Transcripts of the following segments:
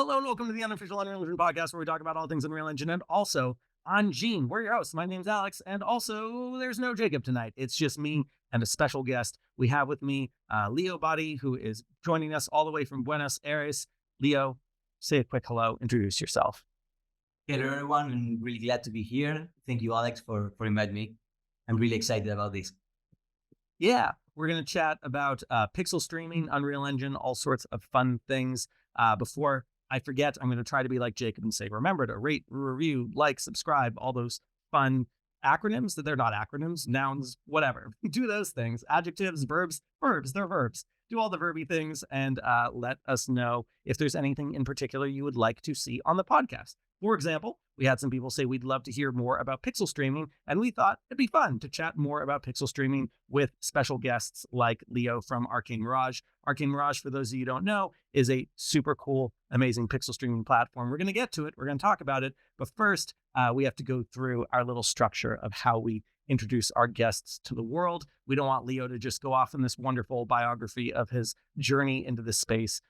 Hello and welcome to the Unofficial Unreal Engine podcast, where we talk about all things Unreal Engine and also on Gene. We're your hosts. My name's Alex, and also there's no Jacob tonight. It's just me and a special guest. We have with me Leo Badi, who is joining us all the way from Buenos Aires. Leo, say a quick hello. Introduce yourself. Hello, everyone. I'm really glad to be here. Thank you, Alex, for inviting me. I'm really excited about this. Yeah, we're going to chat about pixel streaming, Unreal Engine, all sorts of fun things. Before I forget, I'm going to try to be like Jacob and say, remember to rate, review, like, subscribe, all those fun acronyms that they're not acronyms, nouns, whatever. Do those things. Adjectives, verbs, they're verbs. Do all the verby things and let us know if there's anything in particular you would like to see on the podcast. For example, we had some people say we'd love to hear more about pixel streaming, and we thought it'd be fun to chat more about pixel streaming with special guests like Leo from Arcane Mirage. Arcane Mirage, for those of you who don't know, is a super cool, amazing pixel streaming platform. We're going to get to it. We're going to talk about it. But first, we have to go through our little structure of how we introduce our guests to the world. We don't want Leo to just go off in this wonderful biography of his journey into this space.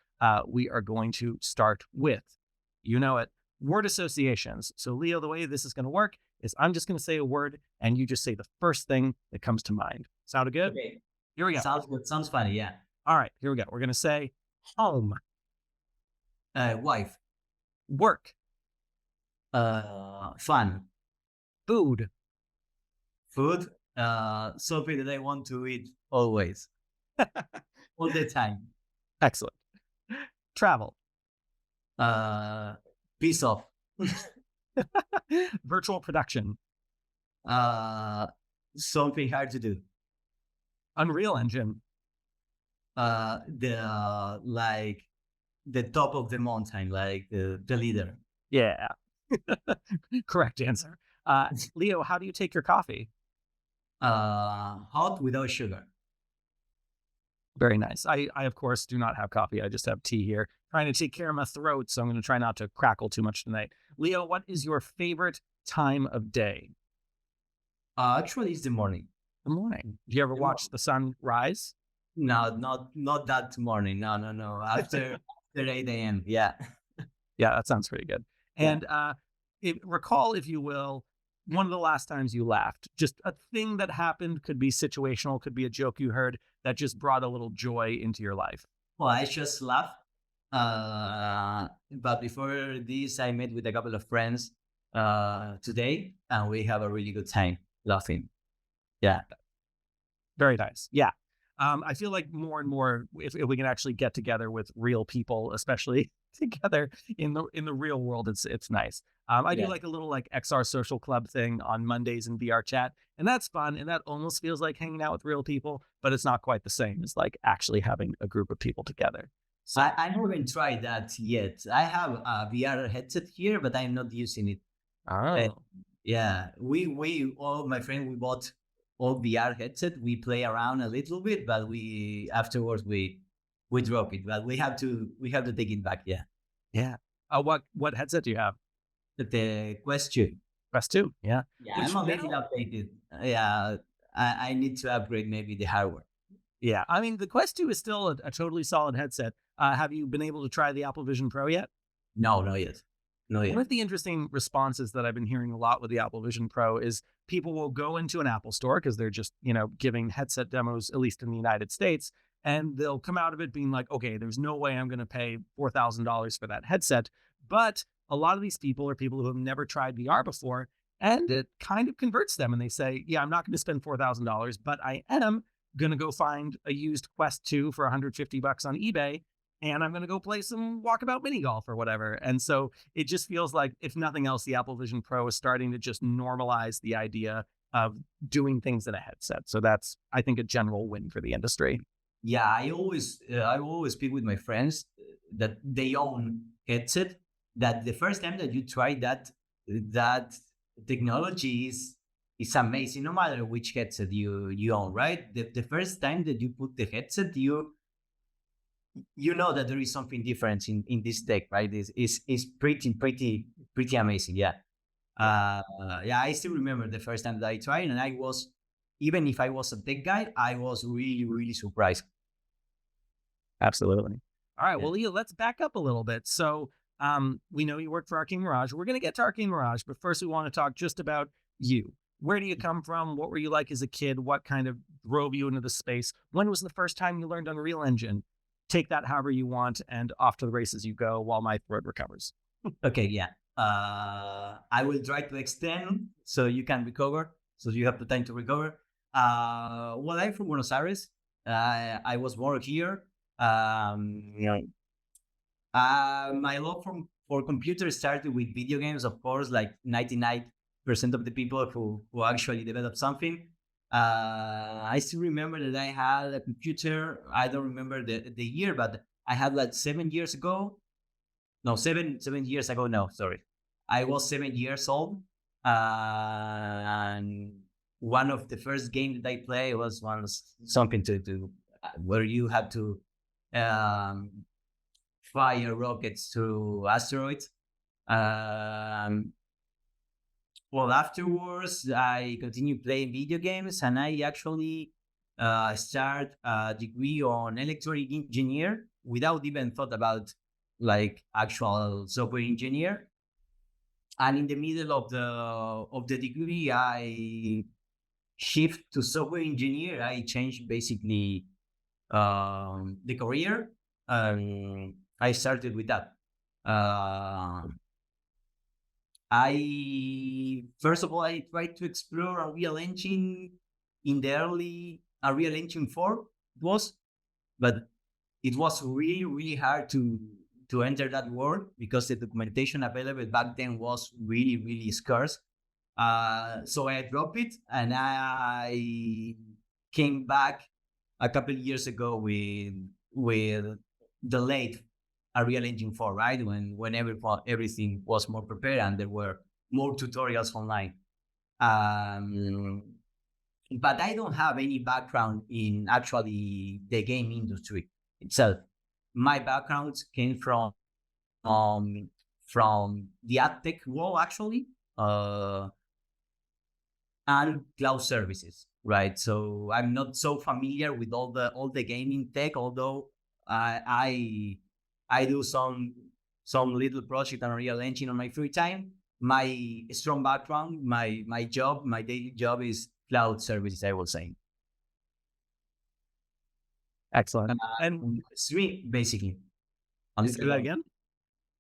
We are going to start with, you know it, word associations. So Leo, the way this is going to work is I'm just going to say a word and you just say the first thing that comes to mind. Sound good? Okay. Here we go. Sounds good. Sounds funny. Yeah. All right, here we go. We're going to say home, Wife. work, Fun. food, Food. Something that I want to eat always, all the time. excellent, travel, Piece of. virtual production, Something hard to do. Unreal Engine, Like the top of the mountain, like the leader. yeah. Correct answer. Leo, how do you take your coffee? Hot without sugar. Very nice. I of course, do not have coffee. I just have tea here. Trying to take care of my throat, so I'm going to try not to crackle too much tonight. Leo, what is your favorite time of day? Actually, it's the morning. The morning. Do you ever watch the sun rise? No, not that morning. No. After 8 a.m. Yeah. Yeah, that sounds pretty good. And recall, if you will, one of the last times you laughed. Just a thing that happened, could be situational, could be a joke you heard that just brought a little joy into your life. Well, I just laughed. But before this, I met with a couple of friends today, and we have a really good time laughing. Yeah. Very nice. Yeah. I feel like more and more, if we can actually get together with real people, especially together in the real world, it's nice. I do like a little like XR social club thing on Mondays in VR chat, and that's fun. And that almost feels like hanging out with real people, but it's not quite the same as like actually having a group of people together. So I haven't tried that yet. I have a VR headset here, but I'm not using it. Oh, Yeah, we all my friend, we bought all VR headset. We play around a little bit, but we afterwards we drop it. But we have to take it back. Yeah. yeah. What headset do you have? The question. Quest 2. Yeah. Yeah, Which I'm a little updated. Yeah, I need to upgrade maybe the hardware. Yeah. I mean, the Quest 2 is still a totally solid headset. Have you been able to try the Apple Vision Pro yet? No, not yet. One of the interesting responses that I've been hearing a lot with the Apple Vision Pro is people will go into an Apple store because they're just, giving headset demos, at least in the United States, and they'll come out of it being like, okay, there's no way I'm going to pay $4,000 for that headset. But a lot of these people are people who have never tried VR before, and it kind of converts them. And they say, yeah, I'm not going to spend $4,000, but I am going to go find a used Quest 2 for $150 on eBay. And I'm going to go play some walkabout mini golf or whatever. And so it just feels like, if nothing else, the Apple Vision Pro is starting to just normalize the idea of doing things in a headset. So that's, I think, a general win for the industry. Yeah, I always speak with my friends that they own headset. That the first time that you try that technology is amazing. No matter which headset you own, right? The first time that you put the headset, you know that there is something different in this tech, right? It's pretty amazing. Yeah. Yeah, I still remember the first time that I tried, and I was, even if I was a tech guy, I was really surprised. Absolutely. All right. Well, Leo, let's back up a little bit. So We know you work for Arcane Mirage. We're going to get to Arcane Mirage, but first we want to talk just about you. Where do you come from? What were you like as a kid? What kind of drove you into the space? When was the first time you learned Unreal Engine? Take that however you want, and off to the races you go while my throat recovers. Okay, yeah. I will try to extend so you can recover, so you have the time to recover. Well, I'm from Buenos Aires. I was born here. Yeah. My love for computers started with video games, of course, like 99% of the people who actually develop something. I still remember that I had a computer. I don't remember the year, but I had like 7 years ago. No, 7 years ago. No, sorry. I was 7 years old. And one of the first games that I played was something to where you had to fire rockets through asteroids. Well, afterwards, I continued playing video games, and I actually started a degree on electronic engineer without even thought about like actual software engineer. And in the middle of the degree, I shift to software engineer. I changed basically the career. I started with that. I first of all I tried to explore Unreal Engine in the early Unreal Engine 4 it was, but it was really hard to enter that world because the documentation available back then was really scarce. So I dropped it and I came back a couple of years ago with the late Unreal Engine 4, right? When everything was more prepared and there were more tutorials online. But I don't have any background in actually the game industry itself. My background came from the ad tech world actually, and cloud services, right? So I'm not so familiar with all the gaming tech, although I do some little project on Unreal Engine on my free time. My strong background, my daily job is cloud services, I will say. Excellent. And It's me, basically. say that again?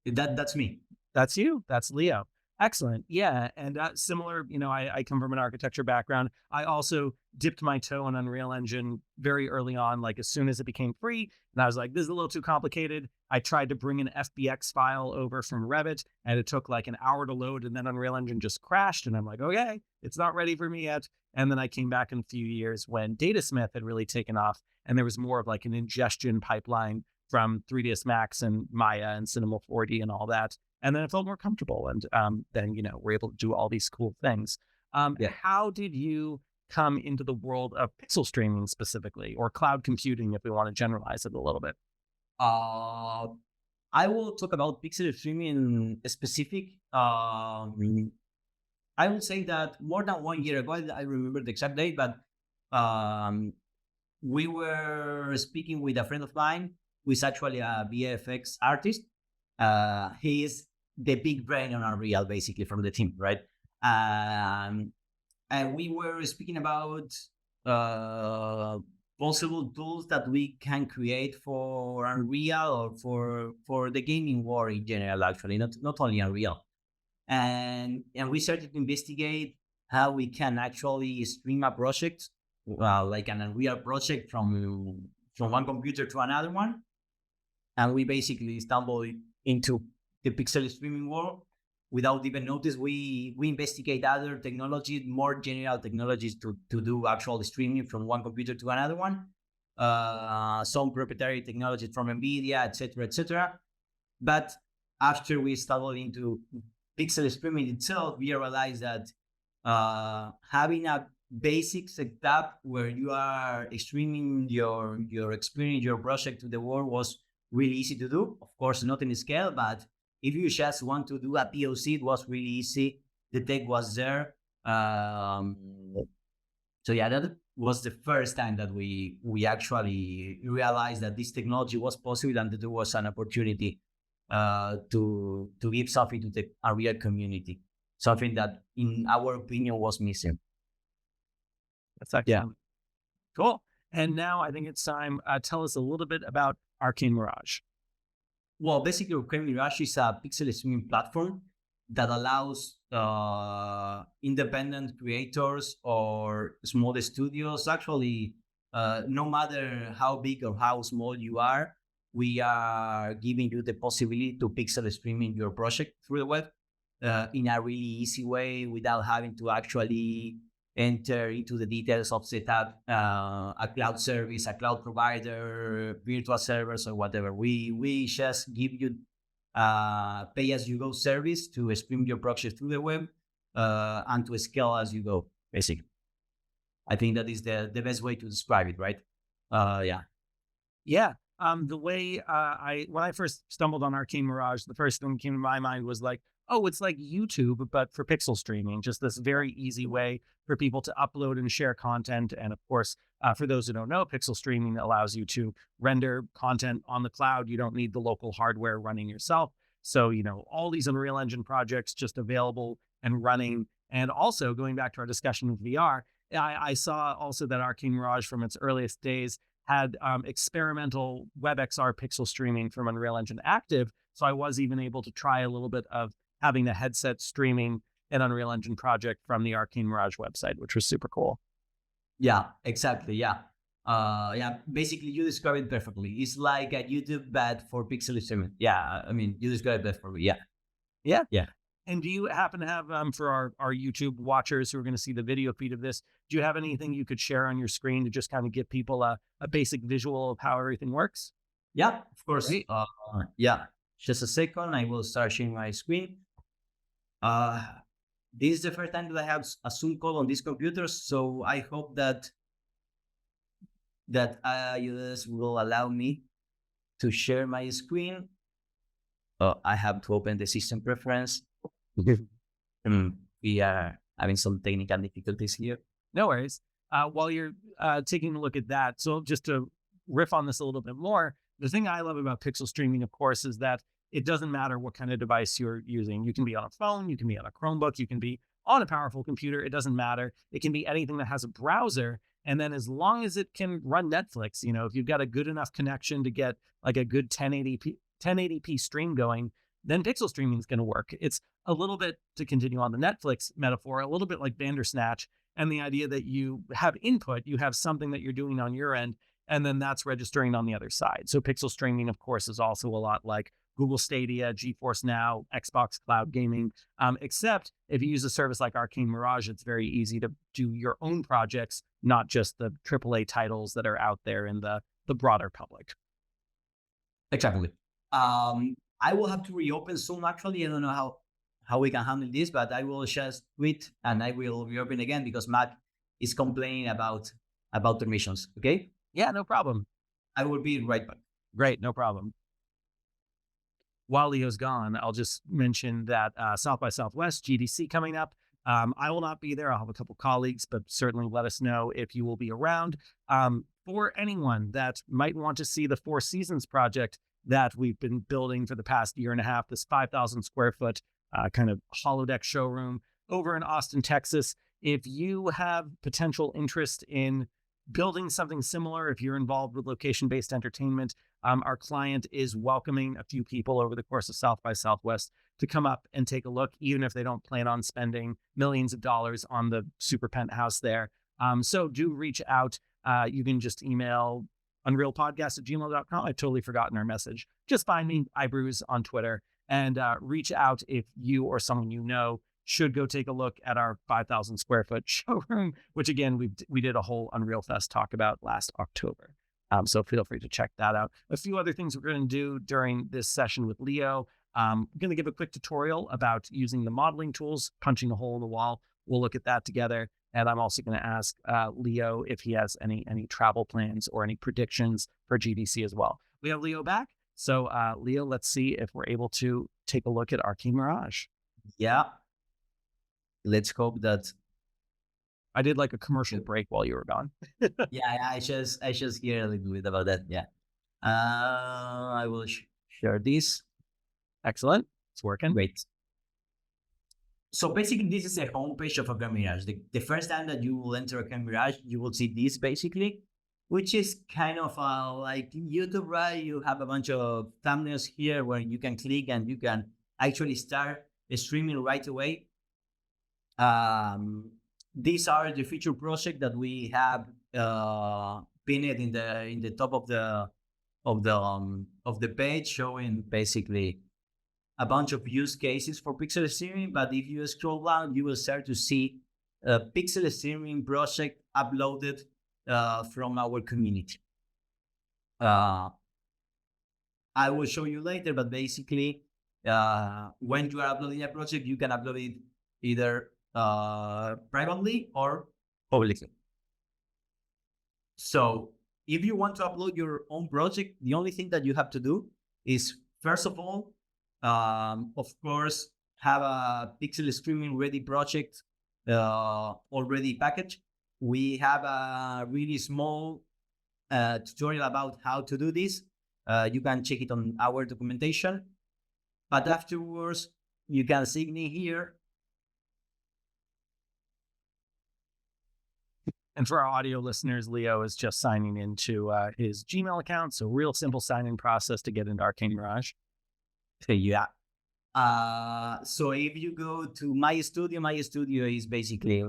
That's me. That's you. That's Leo. Excellent. Yeah. And similar, I come from an architecture background. I also dipped my toe in Unreal Engine very early on, like as soon as it became free. And I was like, this is a little too complicated. I tried to bring an FBX file over from Revit and it took like an hour to load and then Unreal Engine just crashed. And I'm like, okay, it's not ready for me yet. And then I came back in a few years when Datasmith had really taken off and there was more of like an ingestion pipeline from 3ds Max and Maya and Cinema 4D and all that. And then it felt more comfortable. And then, we're able to do all these cool things. Yeah. How did you come into the world of pixel streaming specifically, or cloud computing, if we want to generalize it a little bit? I will talk about pixel streaming specific. I would say that more than 1 year ago, I remember the exact date, but we were speaking with a friend of mine who is actually a VFX artist. He is the big brain on Unreal, basically, from the team, right? And we were speaking about possible tools that we can create for Unreal or for the gaming world in general, actually, not only Unreal. And we started to investigate how we can actually stream a project, like an Unreal project from one computer to another one. And we basically stumbled into the pixel streaming world without even notice. We investigate other technologies, more general technologies to do actual streaming from one computer to another one. Some proprietary technologies from NVIDIA, etc., etc. But after we stumbled into pixel streaming itself, we realized that having a basic setup where you are streaming your experience, your project to the world was really easy to do. Of course, not in scale, but if you just want to do a POC, it was really easy. The tech was there. So yeah, that was the first time that we actually realized that this technology was possible and that there was an opportunity to give something to the Unreal community, something that, in our opinion, was missing. That's excellent. Cool. And now I think it's time. Tell us a little bit about Arcane Mirage. Well, basically, Arcane Mirage is a pixel streaming platform that allows independent creators or small studios, actually, no matter how big or how small you are, we are giving you the possibility to pixel streaming your project through the web in a really easy way without having to actually enter into the details of setup a cloud service, a cloud provider, virtual servers, or whatever. We just give you pay-as-you-go service to stream your project through the web and to scale as you go, basically. I think that is the best way to describe it, right? Yeah. Yeah. The way when I first stumbled on Arcane Mirage, the first thing that came to my mind was like, oh, it's like YouTube, but for pixel streaming, just this very easy way for people to upload and share content. And of course, for those who don't know, pixel streaming allows you to render content on the cloud. You don't need the local hardware running yourself. So, all these Unreal Engine projects just available and running. And also going back to our discussion with VR, I saw also that Arcane Mirage from its earliest days had experimental WebXR pixel streaming from Unreal Engine active. So I was even able to try a little bit of having the headset streaming an Unreal Engine project from the Arcane Mirage website, which was super cool. Yeah, exactly. Yeah. Yeah, basically you described it perfectly. It's like a YouTube but for pixel streaming. Yeah, I mean, you described it perfectly. Yeah. Yeah. Yeah. And do you happen to have, for our YouTube watchers who are going to see the video feed of this, do you have anything you could share on your screen to just kind of give people a basic visual of how everything works? Yeah, of course. Great. Yeah, just a second. I will start sharing my screen. This is the first time that I have a Zoom call on this computer, so I hope that iOS will allow me to share my screen. I have to open the system preference. We are having some technical difficulties here. No worries. While you're taking a look at that, so just to riff on this a little bit more, the thing I love about pixel streaming, of course, is that it doesn't matter what kind of device you're using. You can be on a phone, you can be on a Chromebook, you can be on a powerful computer. It doesn't matter. It can be anything that has a browser. And then as long as it can run Netflix, if you've got a good enough connection to get like a good 1080p stream going, then pixel streaming is going to work. It's a little bit, to continue on the Netflix metaphor, a little bit like Bandersnatch, and the idea that you have input, you have something that you're doing on your end, and then that's registering on the other side. So pixel streaming, of course, is also a lot like Google Stadia, GeForce Now, Xbox Cloud Gaming, except if you use a service like Arcane Mirage, it's very easy to do your own projects, not just the AAA titles that are out there in the broader public. Exactly. I will have to reopen soon, actually. I don't know how we can handle this, but I will just quit and I will reopen again because Mac is complaining about permissions. Okay? Yeah, no problem. I will be right back. Great, no problem. While Leo's gone, I'll just mention that South by Southwest, GDC coming up. I will not be there. I'll have a couple colleagues, but certainly let us know if you will be around. For anyone that might want to see the Four Seasons project that we've been building for the past year and a half, this 5,000 square foot kind of holodeck showroom over in Austin, Texas. If you have potential interest in building something similar, if you're involved with location-based entertainment, our client is welcoming a few people over the course of South by Southwest to come up and take a look, even if they don't plan on spending millions of dollars on the super penthouse there. So do reach out. You can just email unrealpodcast@gmail.com. I've totally forgotten our message. Just find me, iBrews, on Twitter, and reach out if you or someone you know should go take a look at our 5,000 square foot showroom, which again, we did a whole Unreal Fest talk about last October. So feel free to check that out. A few other things we're going to do during this session with Leo. I'm going to give a quick tutorial about using the modeling tools, punching a hole in the wall. We'll look at that together. And I'm also going to ask Leo if he has any travel plans or any predictions for GDC as well. We have Leo back. So Leo, let's see if we're able to take a look at Arcane Mirage. Yeah. Let's hope that. I did like a commercial break while you were gone. Yeah, I just hear a little bit about that. Yeah. I will share this. Excellent. It's working. Great. So basically, this is a homepage of Arcane Mirage. The first time that you will enter Arcane Mirage, you will see this basically, which is kind of like YouTube, right? You have a bunch of thumbnails here where you can click and you can actually start streaming right away. These are the feature project that we have pinned in the top of the page, showing basically a bunch of use cases for pixel streaming. But if you scroll down, you will start to see a pixel streaming project uploaded from our community. I will show you later, but basically, when you are uploading a project, you can upload it either privately or publicly. So if you want to upload your own project, the only thing that you have to do is, first of all, of course, have a pixel streaming ready project already packaged. We have a really small tutorial about how to do this. You can check it on our documentation. But afterwards, you can sign in here. And for our audio listeners, Leo is just signing into his Gmail account. So real simple sign-in process to get into Arcane Mirage. So yeah. So if you go to my studio is basically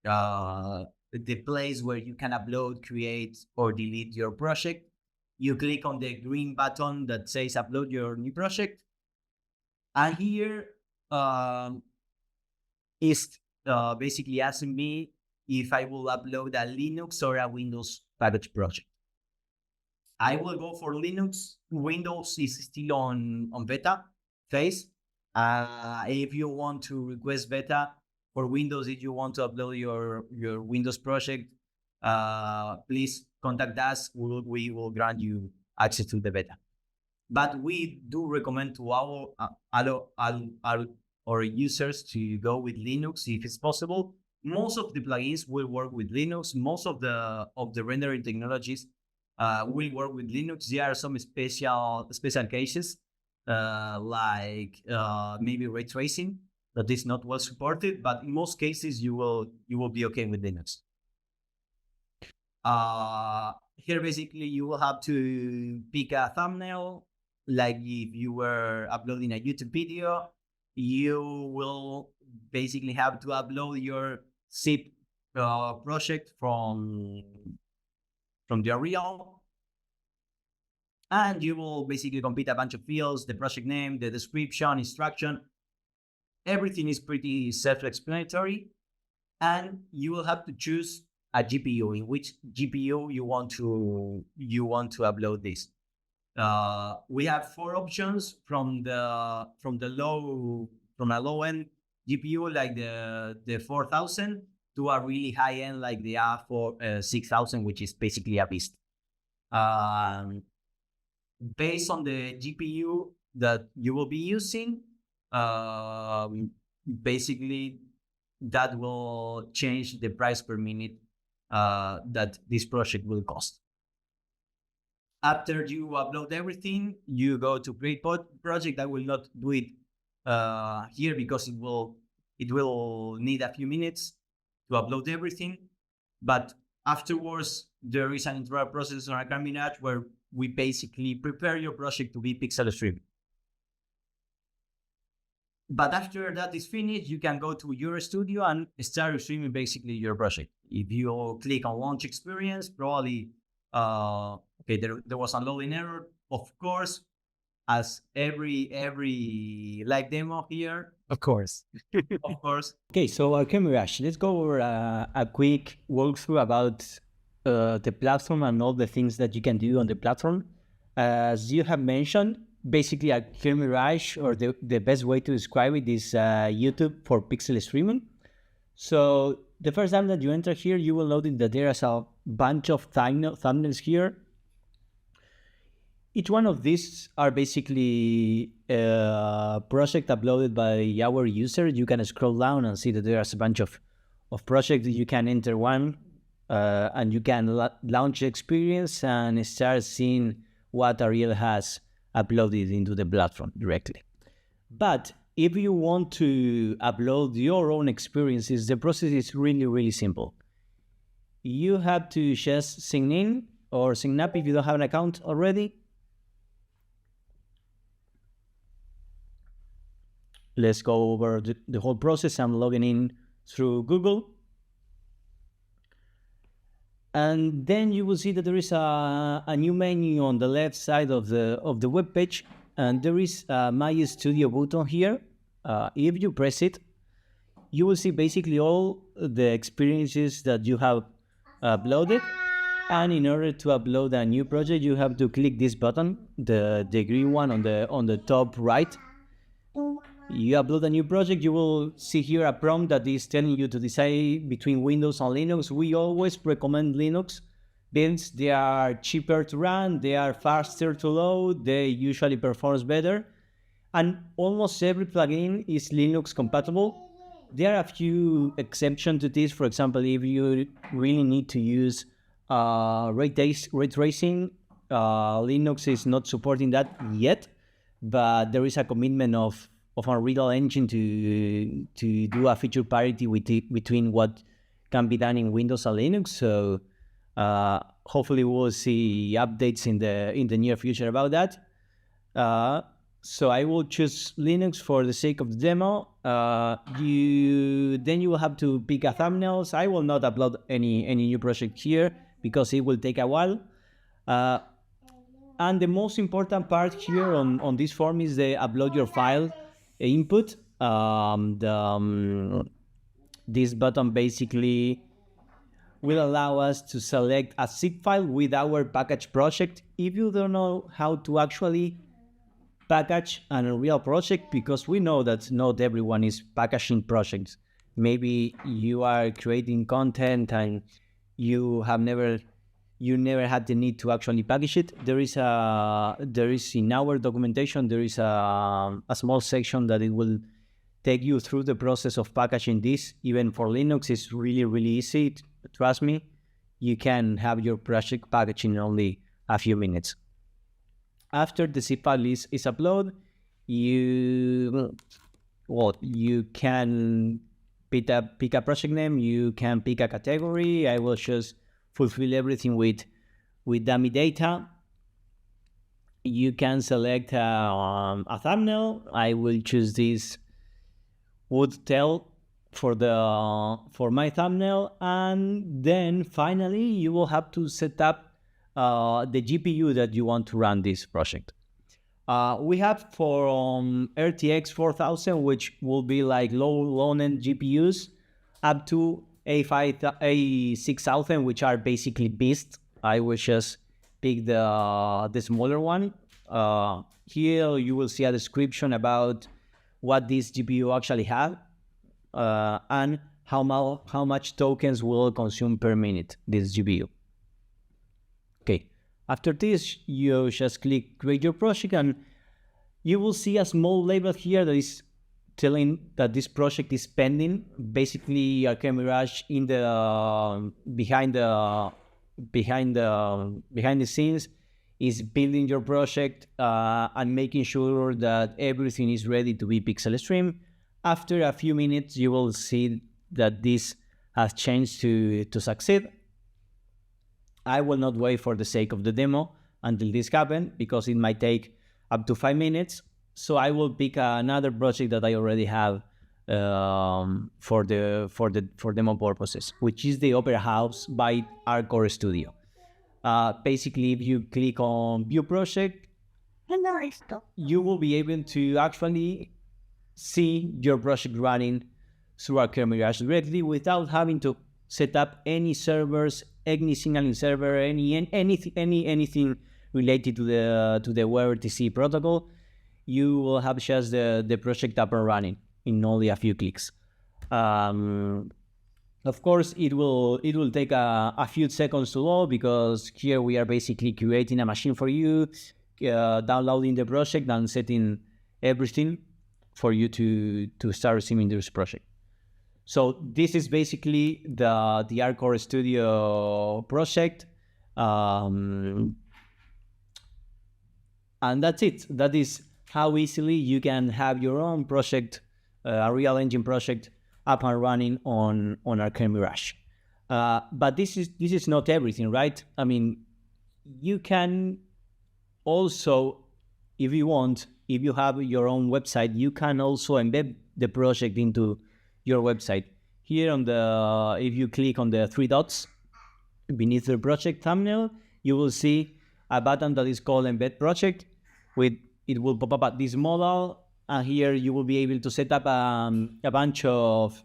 the place where you can upload, create, or delete your project. You click on the green button that says upload your new project. And here is basically asking me if I will upload a Linux or a Windows package project. I will go for Linux. Windows is still on beta phase. If you want to request beta for Windows, if you want to upload your Windows project, please contact us. We will grant you access to the beta. But we do recommend to our users to go with Linux if it's possible. Most of the plugins will work with Linux. Most of the rendering technologies will work with Linux. There are some special cases like maybe ray tracing that is not well supported, but in most cases you will be okay with Linux. Here basically you will have to pick a thumbnail. Like if you were uploading a YouTube video, you will basically have to upload your zip project from the real, and you will basically complete a bunch of fields: the project name, the description, instruction. Everything is pretty self-explanatory, and you will have to choose a GPU, in which GPU you want to upload this. We have 4 options from a low end GPU like the 4000 to a really high end like the R6000, which is basically a beast. Based on the GPU that you will be using, basically that will change the price per minute that this project will cost. After you upload everything, you go to create project. I will not do it here because it will need a few minutes to upload everything. But afterwards, there is an internal process on Arcane Mirage where we basically prepare your project to be pixel streamed. But after that is finished, you can go to your studio and start streaming basically your project. If you click on launch experience, probably okay, there was a loading error, of course, as every live demo here. Of course. Of course. Okay, so Arcane Mirage, let's go over a quick walkthrough about the platform and all the things that you can do on the platform. As you have mentioned, basically Arcane Mirage, or the best way to describe it is YouTube for pixel streaming. So the first time that you enter here, you will notice that there is a bunch of thumbnails here. Each one of these are basically a project uploaded by our user. You can scroll down and see that there's a bunch of projects. You can enter one and you can launch the experience and start seeing what Ariel has uploaded into the platform directly. But if you want to upload your own experiences, the process is really, really simple. You have to just sign in or sign up if you don't have an account already. Let's go over the whole process. I'm logging in through Google. And then you will see that there is a new menu on the left side of the web page, and there is a My Studio button here. If you press it, you will see basically all the experiences that you have uploaded. And in order to upload a new project, you have to click this button, the green one on the top right. You upload a new project, you will see here a prompt that is telling you to decide between Windows and Linux. We always recommend Linux builds. They are cheaper to run, they are faster to load, they usually perform better, and almost every plugin is Linux compatible. There are a few exceptions to this. For example, if you really need to use ray tracing, Linux is not supporting that yet, but there is a commitment of Unreal Engine to do a feature parity between what can be done in Windows and Linux. So hopefully we'll see updates in the near future about that. So I will choose Linux for the sake of the demo. Then you will have to pick a thumbnails. I will not upload any new project here because it will take a while. And the most important part here on this form is the upload your file input. This button basically will allow us to select a zip file with our package project. If you don't know how to actually package an Unreal project, because we know that not everyone is packaging projects. Maybe you are creating content and you never had the need to actually package it. There is in our documentation, there is a small section that it will take you through the process of packaging this. Even for Linux, it's really, really easy. Trust me, you can have your project packaged in only a few minutes. After the zip file is uploaded, you can pick a project name, you can pick a category. I will just fulfill everything with dummy data. You can select a thumbnail. I will choose this wood tail for my thumbnail, and then finally you will have to set up the GPU that you want to run this project. We have for RTX 4000, which will be like low-end GPUs, up to A6000, which are basically beasts. I will just pick the smaller one. Here you will see a description about what this GPU actually have, and how much tokens will consume per minute this GPU. Okay, after this you just click create your project, and you will see a small label here that is telling that this project is pending. Basically, Arcane Mirage in the behind the scenes is building your project and making sure that everything is ready to be pixel stream. After a few minutes, you will see that this has changed to succeed. I will not wait for the sake of the demo until this happens, because it might take up to 5 minutes. So I will pick another project that I already have for demo purposes, which is the Opera House by Arcane Studio. Basically, if you click on View Project, you will be able to actually see your project running through Arcane Mirage directly without having to set up any servers, any signaling server, anything related to the WebRTC protocol. You will have just the project up and running in only a few clicks. Of course, it will take a few seconds to load, because here we are basically creating a machine for you, downloading the project and setting everything for you to start receiving this project. So this is basically the Arcane Studio project, and that's it. That is how easily you can have your own project, a real engine project, up and running on Arcane Mirage. But this is not everything, right? I mean, you can also, if you want, if you have your own website, you can also embed the project into your website. Here on the, if you click on the three dots beneath the project thumbnail, you will see a button that is called Embed Project. With it will pop up at this modal, and here you will be able to set up a bunch of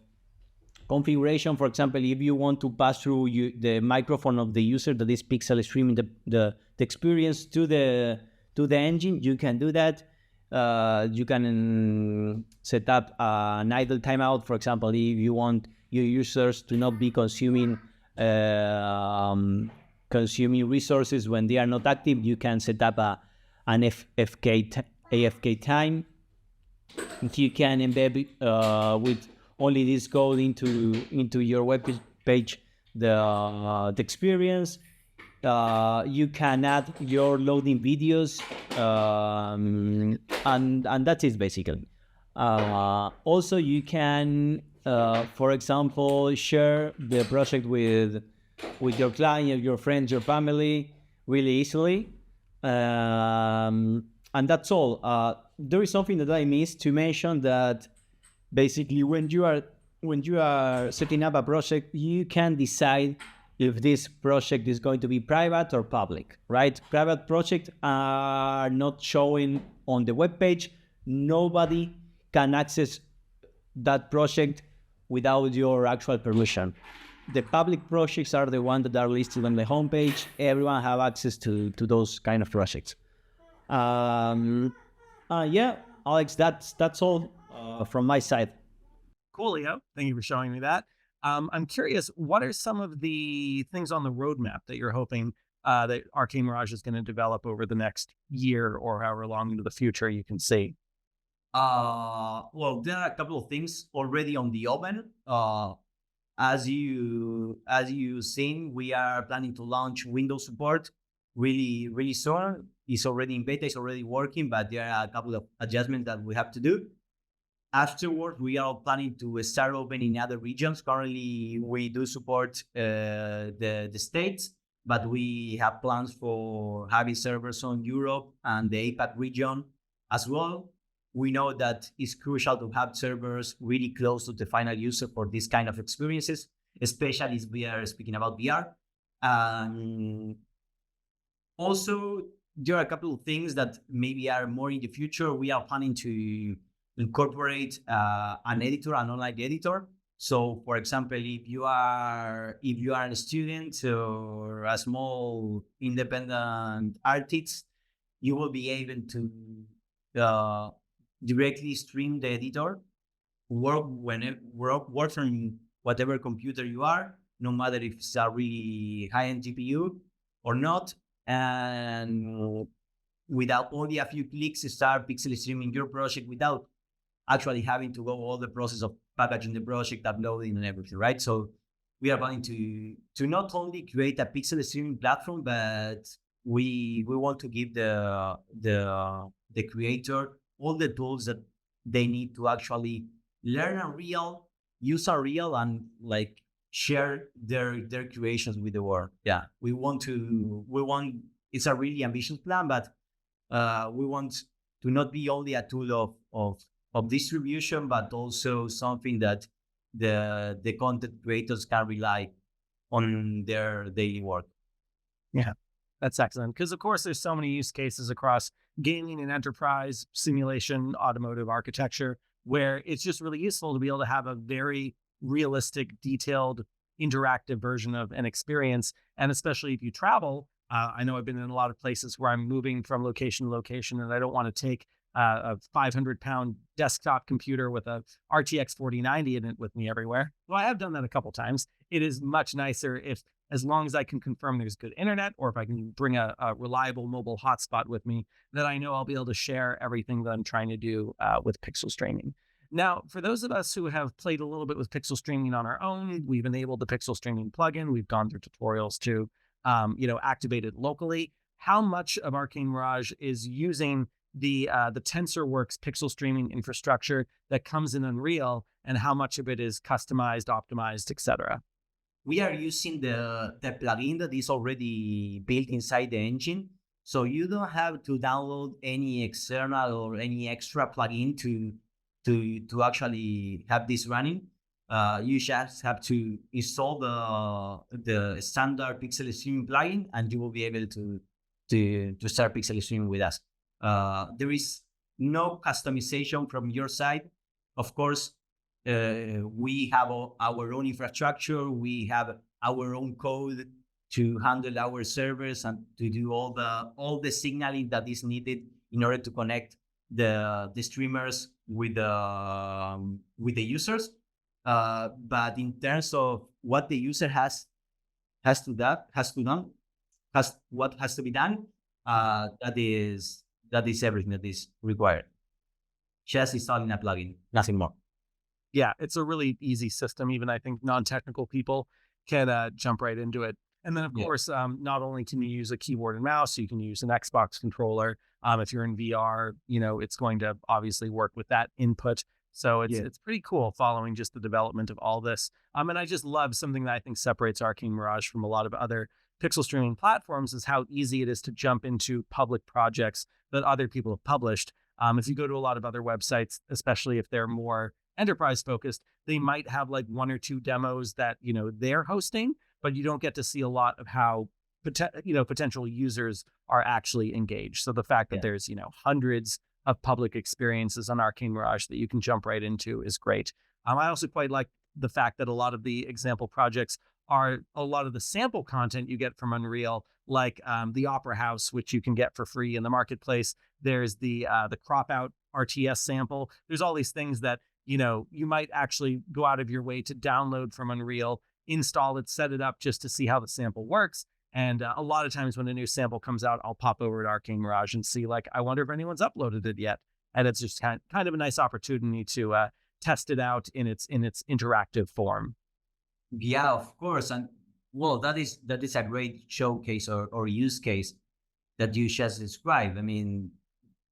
configuration. For example, if you want to pass through the microphone of the user that is pixel streaming the experience to the engine, you can do that. You can set up an idle timeout. For example, if you want your users to not be consuming resources when they are not active, you can set up an AFK time. You can embed with only this code into your web page the experience. You can add your loading videos, and that's it basically. Also, you can, for example, share the project with your client, your friends, your family really easily. And that's all. There is something that I missed to mention, that basically when you are setting up a project, you can decide if this project is going to be private or public, right? Private projects are not showing on the web page. Nobody can access that project without your actual permission. The public projects are the ones that are listed on the homepage. Everyone have access to those kind of projects. Yeah, Alex, that's all from my side. Cool, Leo. Thank you for showing me that. I'm curious, what are some of the things on the roadmap that you're hoping that Arcane Mirage is going to develop over the next year or however long into the future you can see? Well, there are a couple of things already on the oven. As you seen, we are planning to launch Windows support really soon. It's already in beta, it's already working, but there are a couple of adjustments that we have to do. Afterward, we are planning to start opening other regions. Currently, we do support the States, but we have plans for having servers on Europe and the APAC region as well. We know that it's crucial to have servers really close to the final user for this kind of experiences, especially if we are speaking about VR. Also, there are a couple of things that maybe are more in the future. We are planning to incorporate an online editor. So, for example, if you are a student or a small independent artist, you will be able to directly stream the editor, work on whatever computer you are, no matter if it's a really high-end GPU or not, and without only a few clicks, start pixel streaming your project without actually having to go all the process of packaging the project, uploading and everything, right? So we are planning to not only create a pixel streaming platform, but we want to give the creator all the tools that they need to actually learn Unreal, use Unreal, and like share their creations with the world. Yeah, we want. It's a really ambitious plan, but we want to not be only a tool of distribution, but also something that the content creators can rely on their daily work. Yeah, that's excellent. Because of course, there's so many use cases across gaming and enterprise, simulation, automotive architecture, where it's just really useful to be able to have a very realistic, detailed, interactive version of an experience. And especially if you travel, I know I've been in a lot of places where I'm moving from location to location, and I don't want to take a 500-pound desktop computer with a RTX 4090 in it with me everywhere. Well, I have done that a couple times. It is much nicer if, as long as I can confirm there's good internet, or if I can bring a reliable mobile hotspot with me, that I know I'll be able to share everything that I'm trying to do with pixel streaming. Now, for those of us who have played a little bit with pixel streaming on our own, we've enabled the pixel streaming plugin. We've gone through tutorials to, activate it locally. How much of Arcane Mirage is using the TensorWorks pixel streaming infrastructure that comes in Unreal and how much of it is customized, optimized, etc. We are using the plugin that is already built inside the engine. So you don't have to download any external or any extra plugin to actually have this running. You just have to install the standard pixel streaming plugin, and you will be able to start pixel streaming with us. There is no customization from your side. Of course, we have our own infrastructure. We have our own code to handle our servers and to do all the signaling that is needed in order to connect the streamers with the users. But in terms of what the user has to be done, that is everything that is required. Just installing a plugin, nothing more. Yeah, it's a really easy system. Even I think non-technical people can jump right into it. And then, of course, not only can you use a keyboard and mouse, you can use an Xbox controller. If you're in VR, it's going to obviously work with that input. So it's pretty cool following just the development of all this. And I just love something that I think separates Arcane Mirage from a lot of other pixel streaming platforms is how easy it is to jump into public projects that other people have published. If you go to a lot of other websites, especially if they're more enterprise focused, they might have like one or two demos that, they're hosting, but you don't get to see a lot of how potential users are actually engaged. So the fact that there's, hundreds of public experiences on Arcane Mirage that you can jump right into is great. I also quite like the fact that a lot of the example projects are a lot of the sample content you get from Unreal, like the Opera House, which you can get for free in the marketplace. There's the crop out RTS sample. There's all these things that, you might actually go out of your way to download from Unreal, install it, set it up just to see how the sample works. And a lot of times when a new sample comes out, I'll pop over to Arcane Mirage and see, like, I wonder if anyone's uploaded it yet. And it's just kind of a nice opportunity to test it out in its interactive form. Yeah, of course. And well, that is a great showcase or use case that you just described. I mean,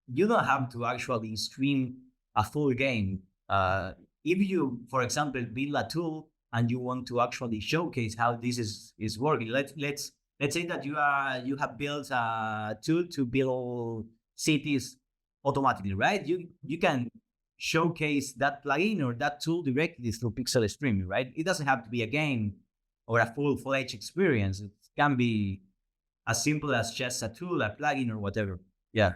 you don't have to actually stream a full game. If you, for example, build a tool and you want to actually showcase how this is working, let's say that you have built a tool to build cities automatically, right? You can showcase that plugin or that tool directly through pixel streaming, right? It doesn't have to be a game or a full-fledged experience. It can be as simple as just a tool, a plugin, or whatever. Yeah.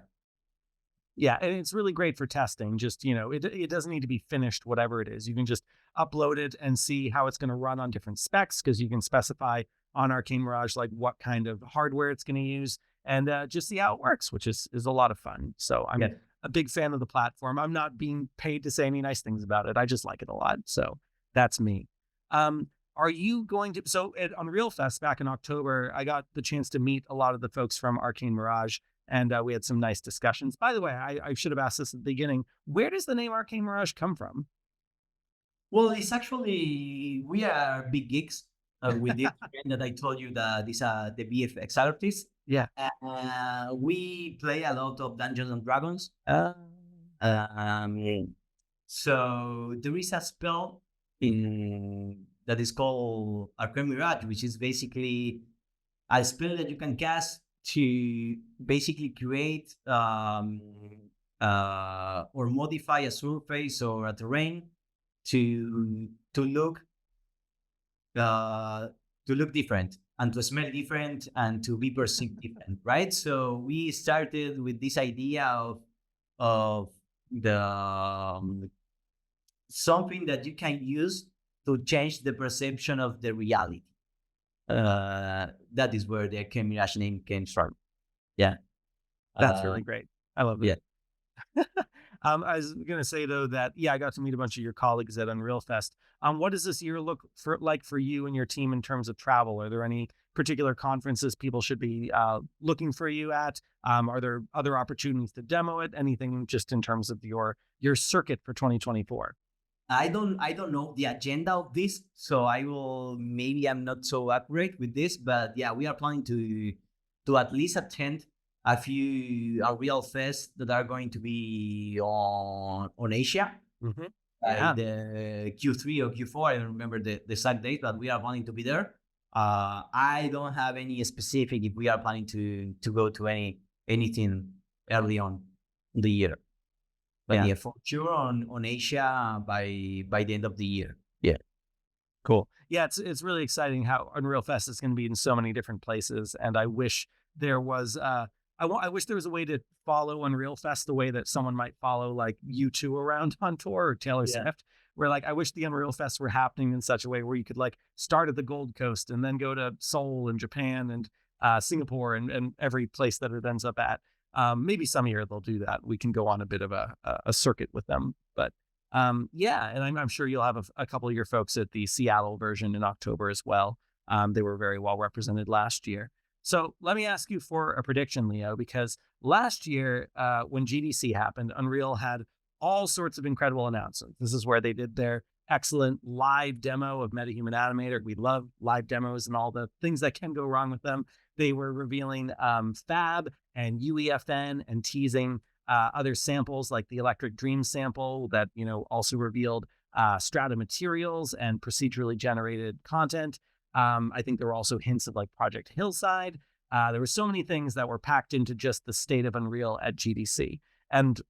Yeah, and it's really great for testing. Just, it doesn't need to be finished, whatever it is. You can just upload it and see how it's going to run on different specs, because you can specify on Arcane Mirage, like what kind of hardware it's going to use, and just see how it works, which is a lot of fun. So I'm a big fan of the platform. I'm not being paid to say any nice things about it. I just like it a lot. So that's me. Are you going to, so at Unreal Fest back in October, I got the chance to meet a lot of the folks from Arcane Mirage, and we had some nice discussions. By the way, I should have asked this at the beginning. Where does the name Arcane Mirage come from? Well, it's actually, we are big geeks with this game that I told you that is the VFX artist. Yeah. We play a lot of Dungeons and Dragons. So there is a spell that is called Arcane Mirage, which is basically a spell that you can cast to basically create or modify a surface or a terrain to look different and to smell different and to be perceived different, right? So we started with this idea of the something that you can use to change the perception of the reality. That is where the Arcane Mirage name came from. Yeah, that's really great. I love it. Yeah. I was going to say, though, that, I got to meet a bunch of your colleagues at Unreal Fest. What does this year look like for you and your team in terms of travel? Are there any particular conferences people should be looking for you at? Are there other opportunities to demo it? Anything just in terms of your circuit for 2024? I don't know the agenda of this, so maybe I'm not so accurate with this, but yeah, we are planning to at least attend a few Unreal Fest that are going to be on Asia. Mm-hmm. Like the Q3 or Q4, I don't remember the exact date, but we are planning to be there. I don't have any specific if we are planning to go to anything early on in the year. But yeah, for sure on Asia by the end of the year. Yeah. Cool. Yeah, it's really exciting how Unreal Fest is going to be in so many different places, and I wish there was I wish there was a way to follow Unreal Fest the way that someone might follow like U2 around on tour or Taylor Swift, where like I wish the Unreal Fest were happening in such a way where you could like start at the Gold Coast and then go to Seoul and Japan and Singapore and every place that it ends up at. Maybe some year they'll do that. We can go on a bit of a circuit with them, but yeah, and I'm sure you'll have a couple of your folks at the Seattle version in October as well. They were very well represented last year. So let me ask you for a prediction, Leo, because last year when GDC happened, Unreal had all sorts of incredible announcements. This is where they did their excellent live demo of MetaHuman Animator. We love live demos and all the things that can go wrong with them. They were revealing Fab and UEFN and teasing other samples like the Electric Dream sample that, also revealed Strata materials and procedurally generated content. I think there were also hints of like Project Hillside. There were so many things that were packed into just the state of Unreal at GDC. And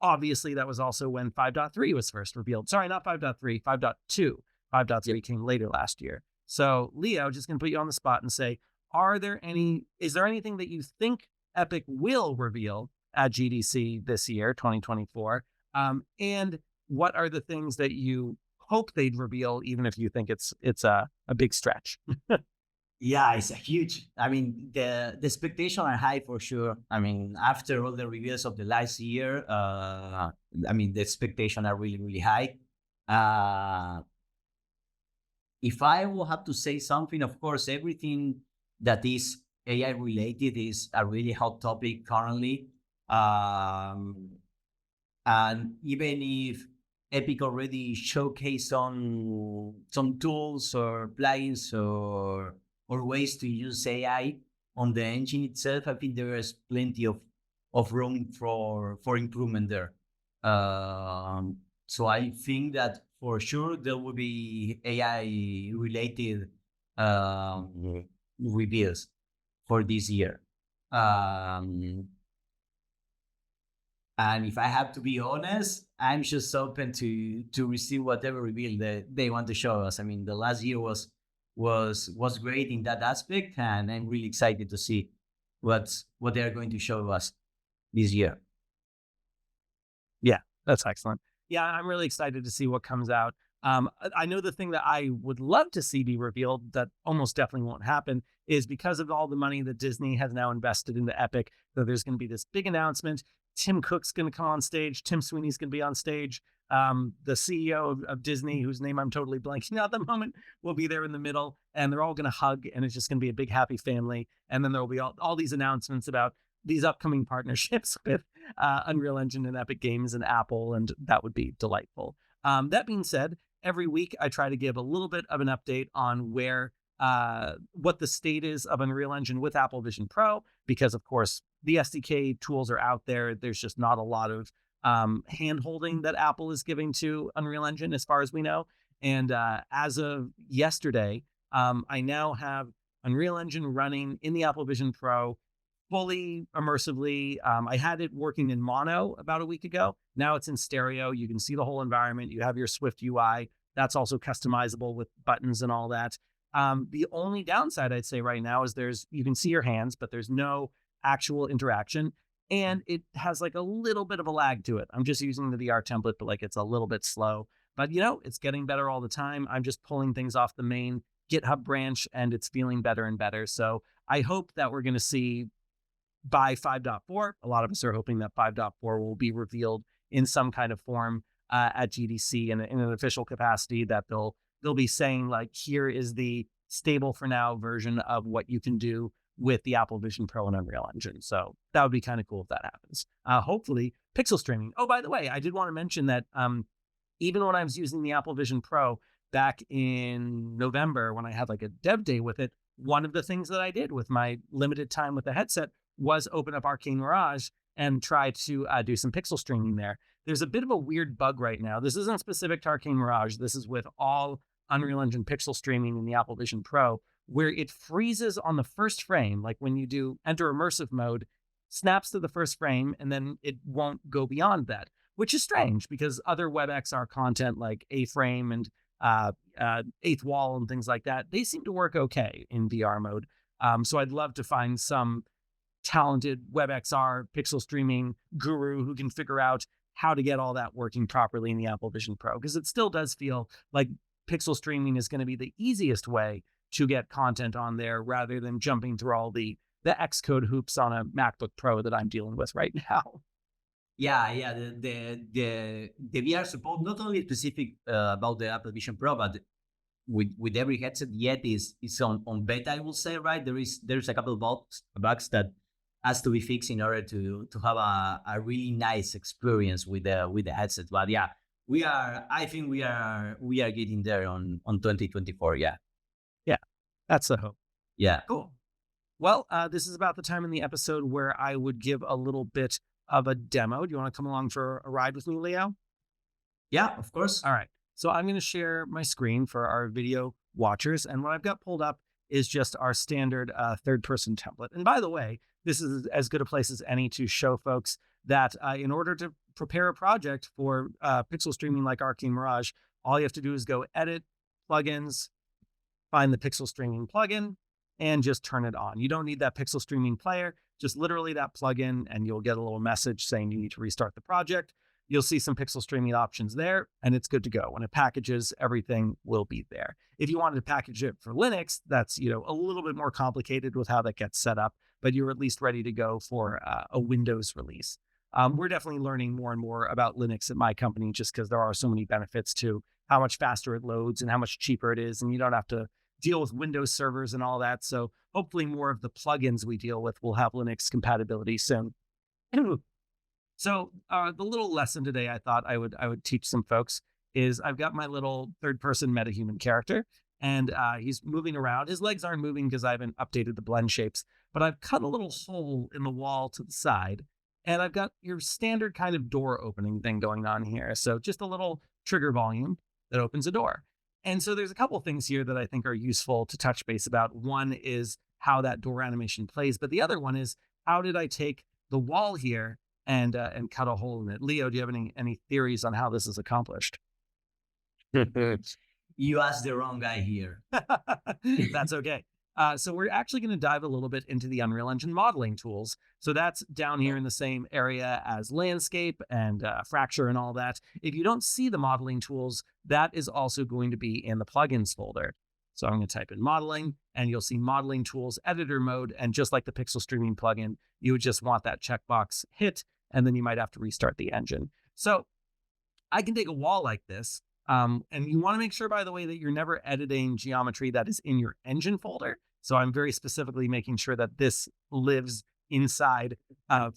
obviously that was also when 5.3 was first revealed. Sorry, not 5.3, 5.2. 5.3 came later last year. So Leo, just going to put you on the spot and say, is there anything that you think Epic will reveal at GDC this year, 2024? And what are the things that you hope they'd reveal, even if you think it's a big stretch? Yeah, it's a huge. I mean, the expectations are high for sure. I mean, after all the reveals of the last year, the expectations are really, really high. If I will have to say something, of course, everything that is AI related is a really hot topic currently. And even if Epic already showcased some tools or plugins or ways to use AI on the engine itself, I think there is plenty of room for improvement there. So I think that for sure there will be AI related reveals for this year. And if I have to be honest, I'm just open to receive whatever reveal that they want to show us. I mean, the last year was great in that aspect, and I'm really excited to see what they are going to show us this year. Yeah, that's excellent. Yeah, I'm really excited to see what comes out. I know the thing that I would love to see be revealed that almost definitely won't happen is because of all the money that Disney has now invested into Epic, that there's going to be this big announcement. Tim Cook's going to come on stage. Tim Sweeney's going to be on stage. The CEO of Disney, whose name I'm totally blanking out at the moment, will be there in the middle, and they're all going to hug, and it's just going to be a big happy family. And then there will be all these announcements about these upcoming partnerships with Unreal Engine and Epic Games and Apple, and that would be delightful. That being said, every week I try to give a little bit of an update on what the state is of Unreal Engine with Apple Vision Pro, because of course the SDK tools are out there. There's just not a lot of hand-holding that Apple is giving to Unreal Engine as far as we know. And as of yesterday, I now have Unreal Engine running in the Apple Vision Pro fully immersively. I had it working in mono about a week ago. Now it's in stereo. You can see the whole environment. You have your Swift UI. That's also customizable with buttons and all that. The only downside I'd say right now is you can see your hands, but there's no actual interaction. And it has like a little bit of a lag to it. I'm just using the VR template, but like it's a little bit slow. But it's getting better all the time. I'm just pulling things off the main GitHub branch, and it's feeling better and better. So I hope that we're going to see by 5.4. A lot of us are hoping that 5.4 will be revealed in some kind of form at GDC in an official capacity, that they'll be saying like, here is the stable for now version of what you can do with the Apple Vision Pro and Unreal Engine. So that would be kind of cool if that happens. Hopefully pixel streaming. Oh, by the way, I did want to mention that even when I was using the Apple Vision Pro back in November, when I had like a dev day with it, one of the things that I did with my limited time with the headset was open up Arcane Mirage and try to do some pixel streaming there. There's a bit of a weird bug right now. This isn't specific to Arcane Mirage. This is with all Unreal Engine pixel streaming in the Apple Vision Pro, where it freezes on the first frame. Like when you do enter immersive mode, snaps to the first frame, and then it won't go beyond that, which is strange because other WebXR content like A-Frame and Eighth Wall and things like that, they seem to work okay in VR mode. So I'd love to find some talented WebXR pixel streaming guru who can figure out how to get all that working properly in the Apple Vision Pro, because it still does feel like pixel streaming is going to be the easiest way to get content on there rather than jumping through all the Xcode hoops on a MacBook Pro that I'm dealing with right now. Yeah. The VR support, not only specific about the Apple Vision Pro, but with every headset yet is on beta, I will say, right? There's a couple of bugs that has to be fixed in order to have a really nice experience with the headset. But yeah, I think we are getting there on 2024. Yeah. That's the hope. Yeah. Cool. Well, this is about the time in the episode where I would give a little bit of a demo. Do you want to come along for a ride with me, Leo? Yeah, of course. All right. So I'm going to share my screen for our video watchers. And what I've got pulled up is just our standard third-person template. And by the way, this is as good a place as any to show folks that in order to prepare a project for pixel streaming like Arcane Mirage, all you have to do is go edit, plugins, find the pixel streaming plugin, and just turn it on. You don't need that pixel streaming player, just literally that plugin, and you'll get a little message saying you need to restart the project. You'll see some pixel streaming options there, and it's good to go. When it packages, everything will be there. If you wanted to package it for Linux, that's a little bit more complicated with how that gets set up, but you're at least ready to go for a Windows release. We're definitely learning more and more about Linux at my company just because there are so many benefits to how much faster it loads and how much cheaper it is, and you don't have to deal with Windows servers and all that. So hopefully more of the plugins we deal with will have Linux compatibility soon. So the little lesson today I thought I would teach some folks is I've got my little third-person metahuman character, and he's moving around. His legs aren't moving because I haven't updated the blend shapes, but I've cut a little hole in the wall to the side, and I've got your standard kind of door opening thing going on here. So just a little trigger volume that opens a door. And so there's a couple things here that I think are useful to touch base about. One is how that door animation plays, but the other one is how did I take the wall here and cut a hole in it? Leo, do you have any theories on how this is accomplished? You asked the wrong guy here. That's okay. So we're actually going to dive a little bit into the Unreal Engine modeling tools. So that's down here in the same area as landscape and fracture and all that. If you don't see the modeling tools, that is also going to be in the plugins folder. So I'm going to type in modeling, and you'll see modeling tools editor mode. And just like the pixel streaming plugin, you would just want that checkbox hit, and then you might have to restart the engine. So I can take a wall like this. And you want to make sure, by the way, that you're never editing geometry that is in your engine folder. So I'm very specifically making sure that this lives inside of,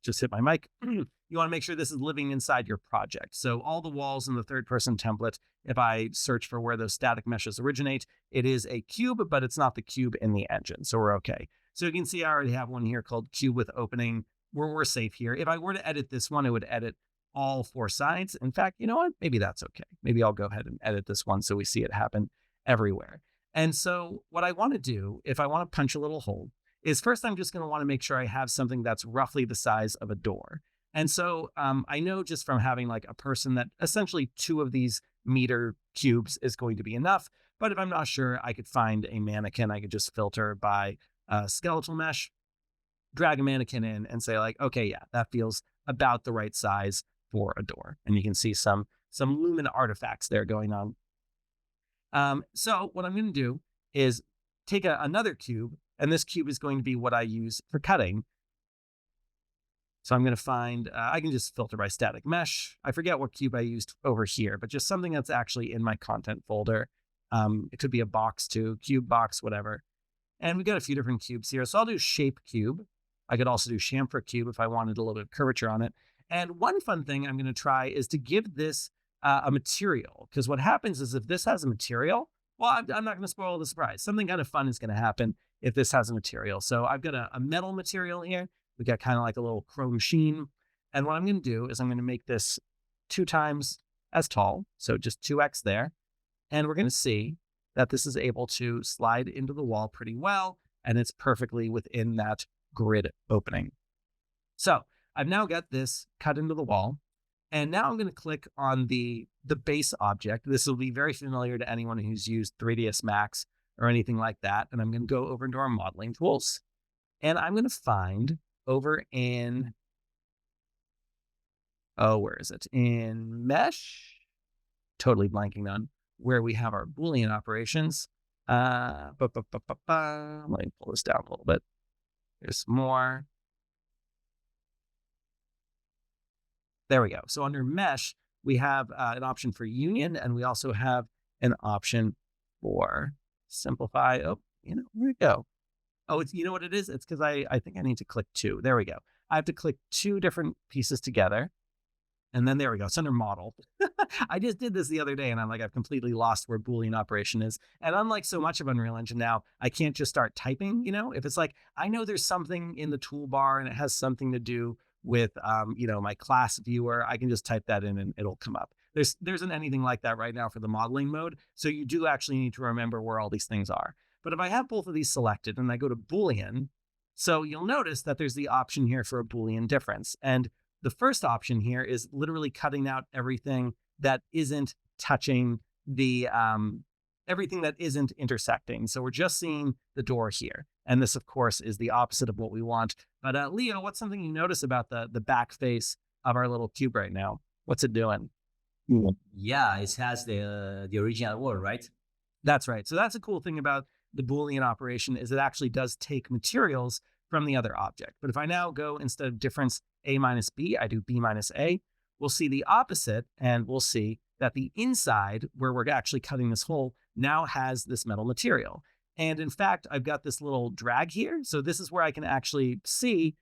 just hit my mic. You want to make sure this is living inside your project. So all the walls in the third-person template, if I search for where those static meshes originate, it is a cube, but it's not the cube in the engine. So we're okay. So you can see I already have one here called cube with opening. We're safe here. If I were to edit this one, it would edit all four sides. In fact, you know what? Maybe that's okay. Maybe I'll go ahead and edit this one so we see it happen everywhere. And so what I want to do, if I want to punch a little hole, is first I'm just going to want to make sure I have something that's roughly the size of a door. And so I know just from having like a person that essentially 2 of these meter cubes is going to be enough. But if I'm not sure, I could find a mannequin. I could just filter by skeletal mesh, drag a mannequin in and say like, okay, yeah, that feels about the right size for a door. And you can see some Lumen artifacts there going on. So what I'm going to do is take another cube, and this cube is going to be what I use for cutting. So I'm going to find, I can just filter by static mesh. I forget what cube I used over here, but just something that's actually in my content folder. It could be a box too, cube box, whatever. And we've got a few different cubes here. So I'll do shape cube. I could also do chamfer cube if I wanted a little bit of curvature on it. And one fun thing I'm going to try is to give this a material, because what happens is if this has a material, Well, I'm not going to spoil the surprise. Something kind of fun is going to happen if this has a material. So I've got a metal material here. We got kind of like a little chrome sheen. And what I'm going to do is I'm going to make this 2 times as tall. So just 2x there. And we're going to see that this is able to slide into the wall pretty well. And it's perfectly within that grid opening. So I've now got this cut into the wall. And now I'm going to click on the base object. This will be very familiar to anyone who's used 3ds Max or anything like that. And I'm going to go over into our modeling tools. And I'm going to find over in, where is it? In Mesh, totally blanking on where we have our Boolean operations. Let me pull this down a little bit. There's more. There we go. So under Mesh, we have an option for Union, and we also have an option for Simplify. Oh, where we go? Oh, it's, you know what it is? It's because I think I need to click 2. There we go. I have to click 2 different pieces together. And then there we go. It's under Model. I just did this the other day, and I'm like, I've completely lost where Boolean operation is. And unlike so much of Unreal Engine now, I can't just start typing, If it's like, I know there's something in the toolbar, and it has something to do with, my class viewer, I can just type that in and it'll come up. There isn't anything like that right now for the modeling mode. So you do actually need to remember where all these things are. But if I have both of these selected and I go to Boolean, so you'll notice that there's the option here for a Boolean difference. And the first option here is literally cutting out everything that isn't touching the, everything that isn't intersecting. So we're just seeing the door here. And this, of course, is the opposite of what we want. But Leo, what's something you notice about the back face of our little cube right now? What's it doing? Yeah, it has the original word, right? That's right. So that's a cool thing about the Boolean operation is it actually does take materials from the other object. But if I now go, instead of difference A minus B, I do B minus A, we'll see the opposite, and we'll see that the inside, where we're actually cutting this hole, now has this metal material. And in fact, I've got this little drag here. So this is where I can actually see,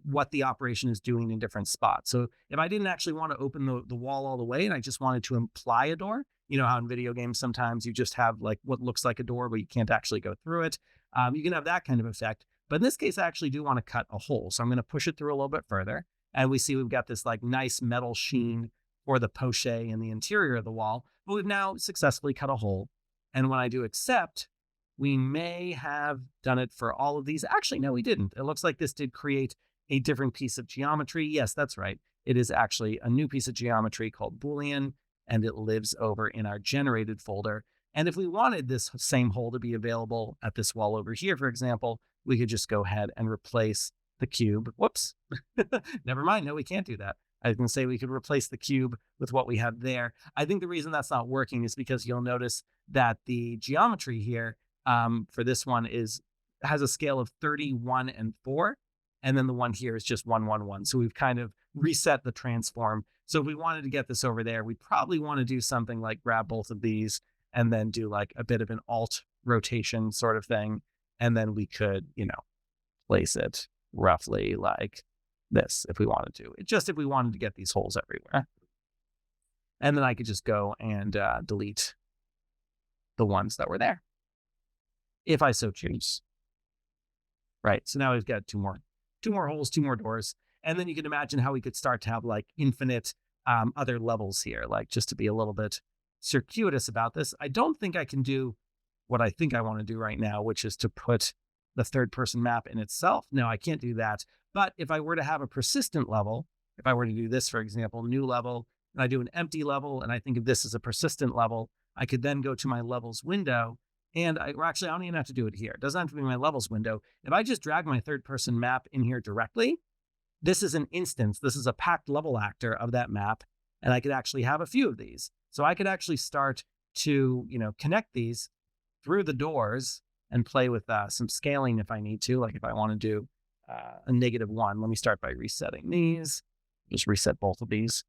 what the operation is doing in different spots. So if I didn't actually want to open the wall all the way and I just wanted to imply a door, how in video games, sometimes you just have like what looks like a door, but you can't actually go through it. You can have that kind of effect. But in this case, I actually do want to cut a hole. So I'm going to push it through a little bit further. And we see we've got this like nice metal sheen for the poche in the interior of the wall. But we've now successfully cut a hole. And when I do accept, we may have done it for all of these. Actually, no, we didn't. It looks like this did create a different piece of geometry. Yes, that's right. It is actually a new piece of geometry called Boolean, and it lives over in our generated folder. And if we wanted this same hole to be available at this wall over here, for example, we could just go ahead and replace the cube. Whoops. Never mind. No, we can't do that. I was going to say we could replace the cube with what we have there. I think the reason that's not working is because you'll notice that the geometry here for this one has a scale of 31 and 4. And then the one here is just 1, 1, 1. So we've kind of reset the transform. So if we wanted to get this over there, we'd probably want to do something like grab both of these and then do like a bit of an alt rotation sort of thing. And then we could, place it roughly like this if we wanted to. Just if we wanted to get these holes everywhere. And then I could just go and delete the ones that were there, if I so choose. Right, so now we've got two more holes, 2 more doors. And then you can imagine how we could start to have like infinite other levels here, like just to be a little bit circuitous about this. I don't think I can do what I think I want to do right now, which is to put the third person map in itself. No, I can't do that. But if I were to have a persistent level, if I were to do this, for example, new level, and I do an empty level, and I think of this as a persistent level, I could then go to my levels window. And I don't even have to do it here. It doesn't have to be my levels window. If I just drag my third person map in here directly, this is an instance. This is a packed level actor of that map. And I could actually have a few of these. So I could actually start to, connect these through the doors and play with some scaling if I need to. Like if I want to do a -1, let me start by resetting these. Just reset both of these.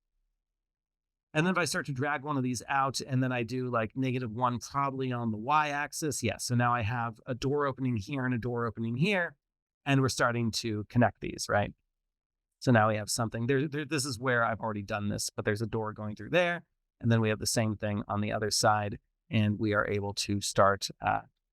And then if I start to drag one of these out and then I do like -1 probably on the y-axis, yes. So now I have a door opening here and a door opening here, and we're starting to connect these, right? So now we have something there. This is where I've already done this, but there's a door going through there. And then we have the same thing on the other side. and we are able to start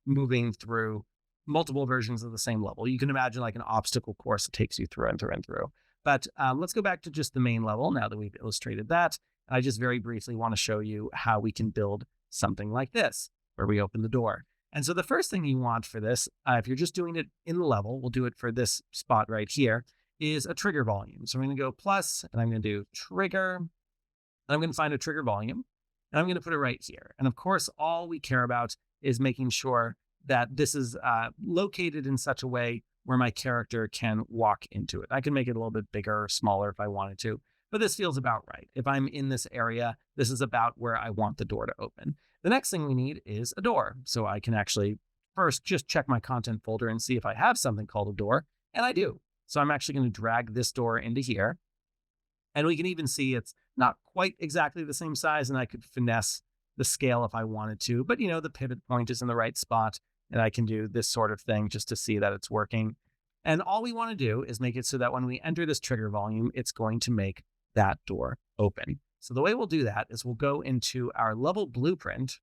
moving through multiple versions of the same level. You can imagine like an obstacle course that takes you through and through and through. But let's go back to just the main level now that we've illustrated that. I just very briefly want to show you how we can build something like this, where we open the door. And so the first thing you want for this, if you're just doing it in the level, we'll do it for this spot right here, is a trigger volume. So I'm going to go plus, and I'm going to do trigger. And I'm going to find a trigger volume, and I'm going to put it right here. And of course, all we care about is making sure that this is located in such a way where my character can walk into it. I can make it a little bit bigger or smaller if I wanted to, but this feels about right. If I'm in this area, this is about where I want the door to open. The next thing we need is a door. So I can actually first just check my content folder and see if I have something called a door, and I do. So I'm actually going to drag this door into here, and we can even see it's not quite exactly the same size, and I could finesse the scale if I wanted to, but you know, the pivot point is in the right spot, and I can do this sort of thing just to see that it's working. And all we want to do is make it so that when we enter this trigger volume, it's going to make that door open. So the way we'll do that is we'll go into our level blueprint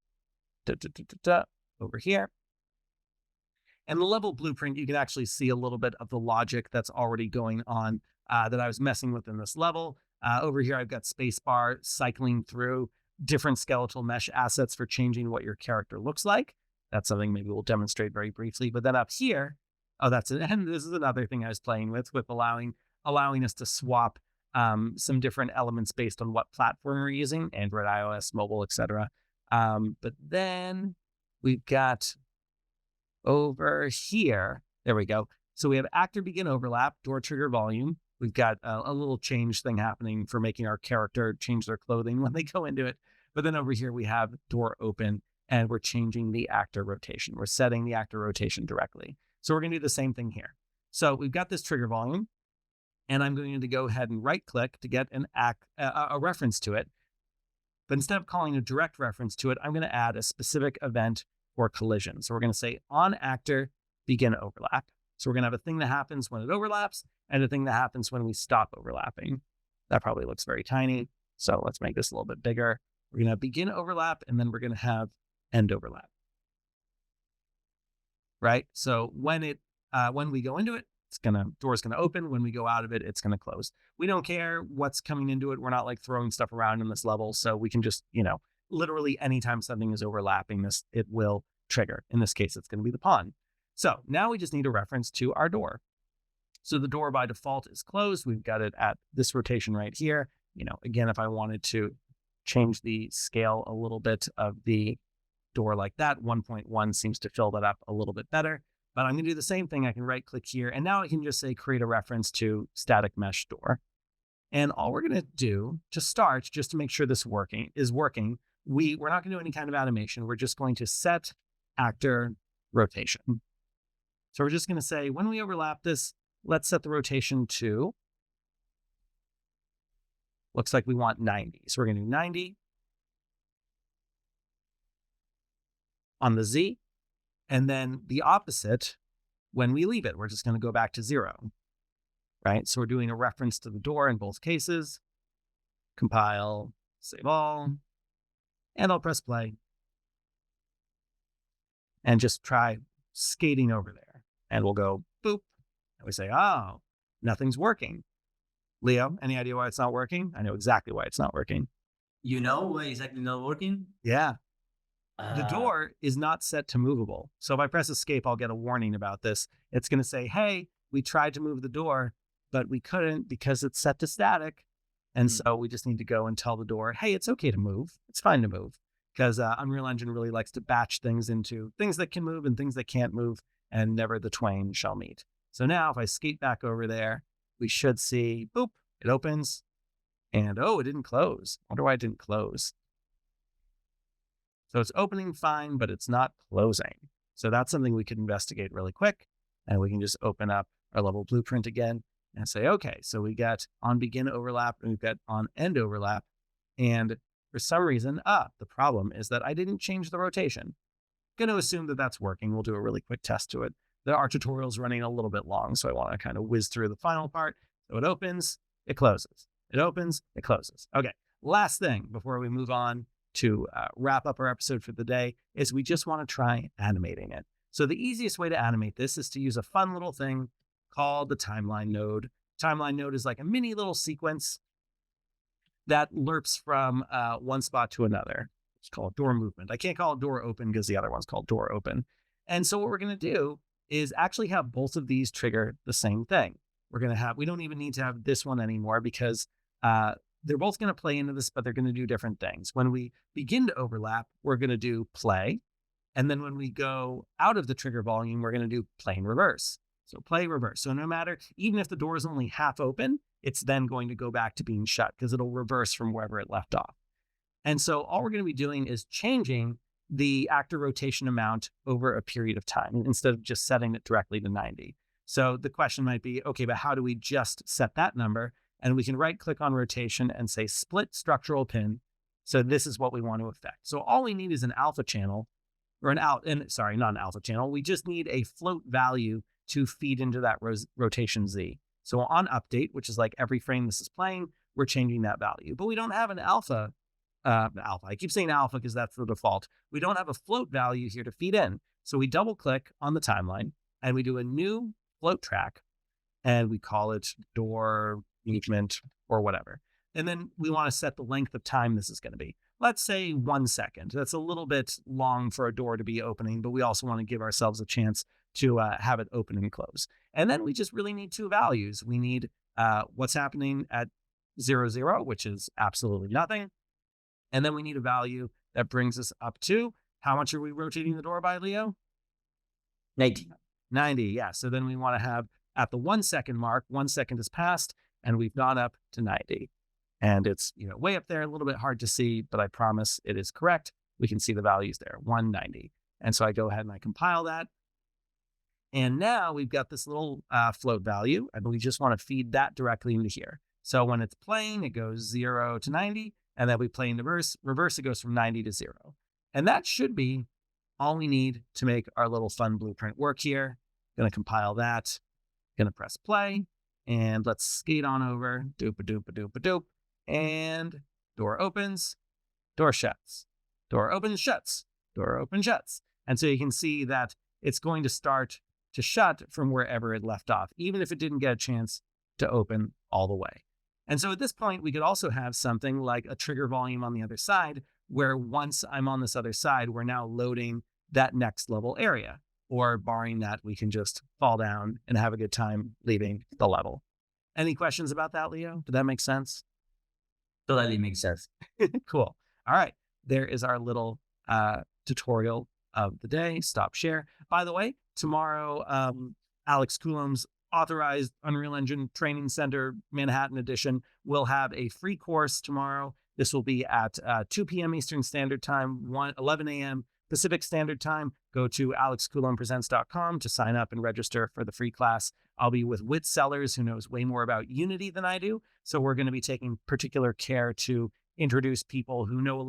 over here. And the level blueprint, you can actually see a little bit of the logic that's already going on that I was messing with in this level. Over here, I've got spacebar cycling through different skeletal mesh assets for changing what your character looks like. That's something maybe we'll demonstrate very briefly. But then up here, that's it. And this is another thing I was playing with allowing us to swap some different elements based on what platform we're using, Android, iOS, mobile, etc. But then we've got over here, there we go. So we have actor begin overlap, door trigger volume. We've got a little change thing happening for making our character change their clothing when they go into it. But then over here we have door open, and we're changing the actor rotation. We're setting the actor rotation directly. So we're going to do the same thing here. So we've got this trigger volume, and I'm going to go ahead and right click to get a reference to it. But instead of calling a direct reference to it, I'm going to add a specific event or collision. So we're going to say on actor begin overlap. So we're going to have a thing that happens when it overlaps and a thing that happens when we stop overlapping. That probably looks very tiny. So let's make this a little bit bigger. We're going to begin overlap, and then we're going to have end overlap. Right? So when we go into it, door's gonna open. When we go out of it, it's gonna close. We don't care what's coming into it. We're not like throwing stuff around in this level. So we can just, literally anytime something is overlapping this, it will trigger. In this case, it's gonna be the pawn. So now we just need a reference to our door. So the door by default is closed. We've got it at this rotation right here. Again, if I wanted to change the scale a little bit of the door like that, 1.1 seems to fill that up a little bit better. But I'm going to do the same thing. I can right click here, and now I can just say create a reference to static mesh door. And all we're going to do to start, just to make sure this is working, we're not going to do any kind of animation. We're just going to set actor rotation. So we're just going to say, when we overlap this, let's set the rotation to, looks like we want 90. So we're going to do 90 on the Z. And then the opposite, when we leave it, we're just going to go back to 0, right? So we're doing a reference to the door in both cases. Compile, save all, and I'll press play. And just try skating over there. And we'll go boop, and we say, oh, nothing's working. Leo, any idea why it's not working? I know exactly why it's not working. You know why it's exactly not working? Yeah. The door is not set to movable. So if I press escape, I'll get a warning about this. It's going to say, hey, we tried to move the door, but we couldn't because it's set to static. And so we just need to go and tell the door, hey, it's okay to move. It's fine to move. Because Unreal Engine really likes to batch things into things that can move and things that can't move, and never the twain shall meet. So now if I skate back over there, we should see, boop, it opens. And oh, it didn't close. I wonder why it didn't close. So it's opening fine, but it's not closing. So that's something we could investigate really quick. And we can just open up our level blueprint again and say, okay, so we got on begin overlap and we've got on end overlap. And for some reason, the problem is that I didn't change the rotation. Going to assume that that's working. We'll do a really quick test to it. Our tutorial's running a little bit long, so I want to kind of whiz through the final part. So it opens, it closes. It opens, it closes. Okay, last thing before we move on to wrap up our episode for the day is we just want to try animating it. So the easiest way to animate this is to use a fun little thing called the timeline node. Timeline node is like a mini little sequence that lerps from one spot to another. It's called door movement. I can't call it door open because the other one's called door open. And so what we're going to do is actually have both of these trigger the same thing. We don't even need to have this one anymore because they're both going to play into this, but they're going to do different things. When we begin to overlap, we're going to do play. And then when we go out of the trigger volume, we're going to do play in reverse. So play reverse. So no matter, even if the door is only half open, it's then going to go back to being shut because it'll reverse from wherever it left off. And so all we're going to be doing is changing the actor rotation amount over a period of time instead of just setting it directly to 90. So the question might be, okay, but how do we just set that number? And we can right click on rotation and say split structural pin. So this is what we want to affect. So all we need is an alpha channel or not an alpha channel. We just need a float value to feed into that rotation Z. So on update, which is like every frame this is playing, we're changing that value, but we don't have an alpha. I keep saying alpha because that's the default. We don't have a float value here to feed in. So we double click on the timeline and we do a new float track and we call it door movement or whatever. And then we want to set the length of time this is going to be. Let's say 1 second. That's a little bit long for a door to be opening, but we also want to give ourselves a chance to have it open and close. And then we just really need two values. We need what's happening at 0, 0, which is absolutely nothing. And then we need a value that brings us up to, how much are we rotating the door by, Leo? 90. 90, yeah. So then we want to have at the 1 second mark, 1 second has passed, and we've gone up to 90. And it's way up there, a little bit hard to see, but I promise it is correct. We can see the values there, 190. And so I go ahead and I compile that. And now we've got this little float value, and we just want to feed that directly into here. So when it's playing, it goes 0 to 90, and then we play in reverse, it goes from 90 to 0. And that should be all we need to make our little fun blueprint work here. Going to compile that, going to press play, and let's skate on over, doop-a-doop-a-doop-a-doop, and door opens, door shuts, door opens, shuts, door opens, shuts. And so you can see that it's going to start to shut from wherever it left off, even if it didn't get a chance to open all the way. And so at this point, we could also have something like a trigger volume on the other side, where once I'm on this other side, we're now loading that next level area, or barring that, we can just fall down and have a good time leaving the level. Any questions about that, Leo? Did that make sense? Totally makes sense. Cool. All right. There is our little tutorial of the day. Stop share. By the way, tomorrow, Alex Coulombe's authorized Unreal Engine Training Center Manhattan edition will have a free course tomorrow. This will be at 2 p.m. Eastern Standard Time, 11 a.m. Pacific Standard Time. Go to alexcoulombepresents.com to sign up and register for the free class. I'll be with Whit Sellers, who knows way more about Unity than I do. So we're going to be taking particular care to introduce people who know a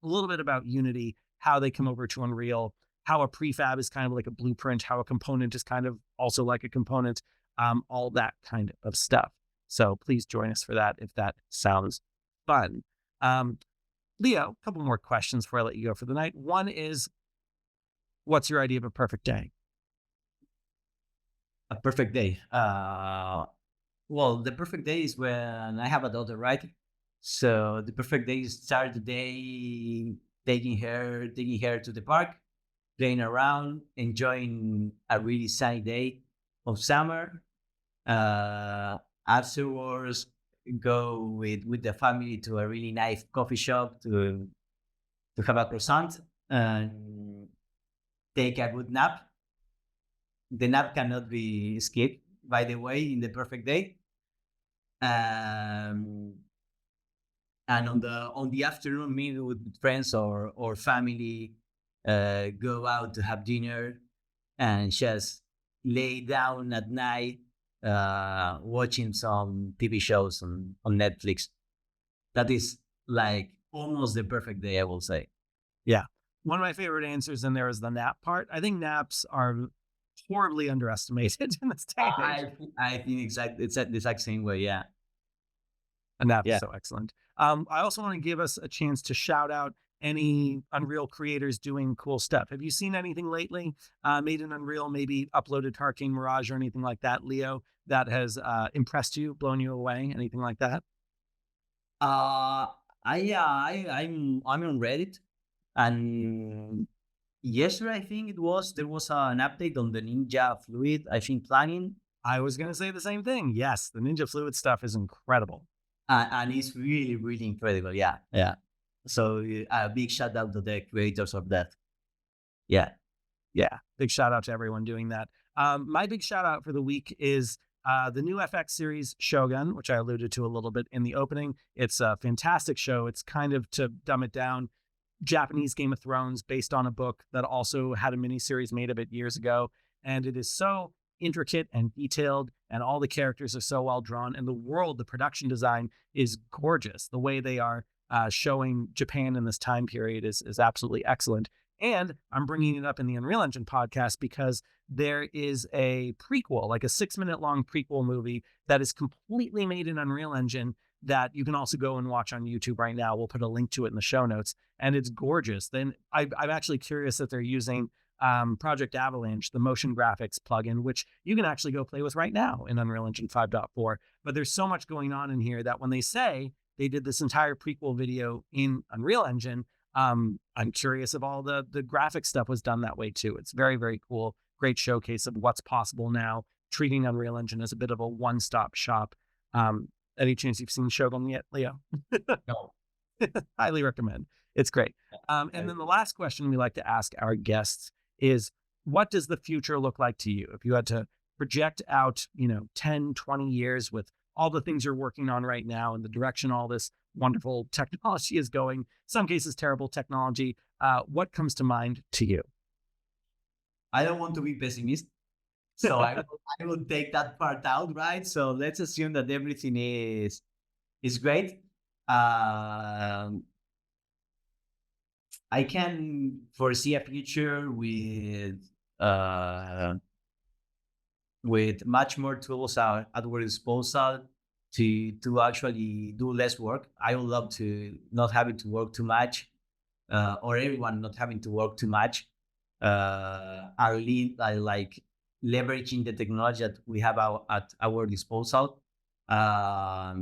little bit about Unity, how they come over to Unreal, how a prefab is kind of like a blueprint, how a component is kind of also like a component, all that kind of stuff. So please join us for that if that sounds fun. Leo, a couple more questions before I let you go for the night. One is, what's your idea of a perfect day? A perfect day. Well, the perfect day is when I have a daughter, right? So the perfect day is start the day taking her to the park, playing around, enjoying a really sunny day of summer. Afterwards, go with the family to a really nice coffee shop to have a croissant and take a good nap. The nap cannot be skipped, by the way, in the perfect day. And on the afternoon, meet with friends or family, go out to have dinner, and just lay down at night, watching some TV shows on Netflix. That is like almost the perfect day, I will say. Yeah. One of my favorite answers in there is the nap part. I think naps are horribly underestimated in this day and age. I think it's the exact same way, yeah. A nap is so excellent. I also want to give us a chance to shout out any Unreal creators doing cool stuff. Have you seen anything lately made in Unreal, maybe uploaded to Arcane Mirage or anything like that, Leo, that has impressed you, blown you away, anything like that? Uh, I'm on Reddit, and yesterday I think there was an update on the Ninja Fluid I think plugin, I was going to say the same thing. Yes, the Ninja Fluid stuff is incredible. and it's really incredible. Yeah, yeah. So a big shout out to the creators of that. Yeah. Yeah, big shout out to everyone doing that. My big shout out for the week is the new FX series Shogun, which I alluded to a little bit in the opening. It's a fantastic show. It's kind of, to dumb it down, Japanese Game of Thrones based on a book that also had a miniseries made of it years ago. And it is so intricate and detailed, and all the characters are so well drawn. And the world, the production design is gorgeous. The way they are showing Japan in this time period is absolutely excellent. And I'm bringing it up in the Unreal Engine podcast because there is a prequel, like a 6-minute long prequel movie that is completely made in Unreal Engine that you can also go and watch on YouTube right now. We'll put a link to it in the show notes, and it's gorgeous. Then I'm actually curious that they're using Project Avalanche, the motion graphics plugin, which you can actually go play with right now in Unreal Engine 5.4. But there's so much going on in here that when they say they did this entire prequel video in Unreal Engine, I'm curious if all the graphic stuff was done that way too. It's very cool. Great showcase of what's possible now, treating Unreal Engine as a bit of a one-stop shop. Any chance you've seen Shogun yet, Leo? No. Highly recommend. It's great. And then the last question we like to ask our guests is, what does the future look like to you? If you had to project out, 10, 20 years with all the things you're working on right now and the direction all this wonderful technology is going, some cases terrible technology, what comes to mind to you? I don't want to be pessimist, so I will take that part out, right? So let's assume that everything is great. I can foresee a future with much more tools at our disposal to actually do less work. I would love to not having to work too much, or everyone not having to work too much. I like leveraging the technology that we have at our disposal. But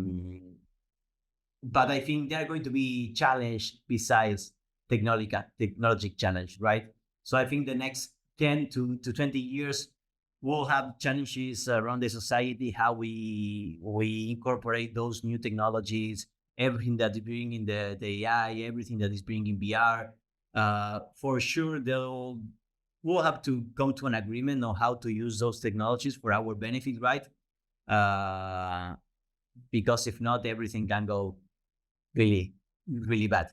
I think there are going to be challenges besides technology challenge, right? So I think the next 10 to 20 years, we'll have challenges around the society, how we incorporate those new technologies, everything that is bringing the AI, everything that is bringing VR. For sure, we'll have to come to an agreement on how to use those technologies for our benefit, right? Because if not, everything can go really bad.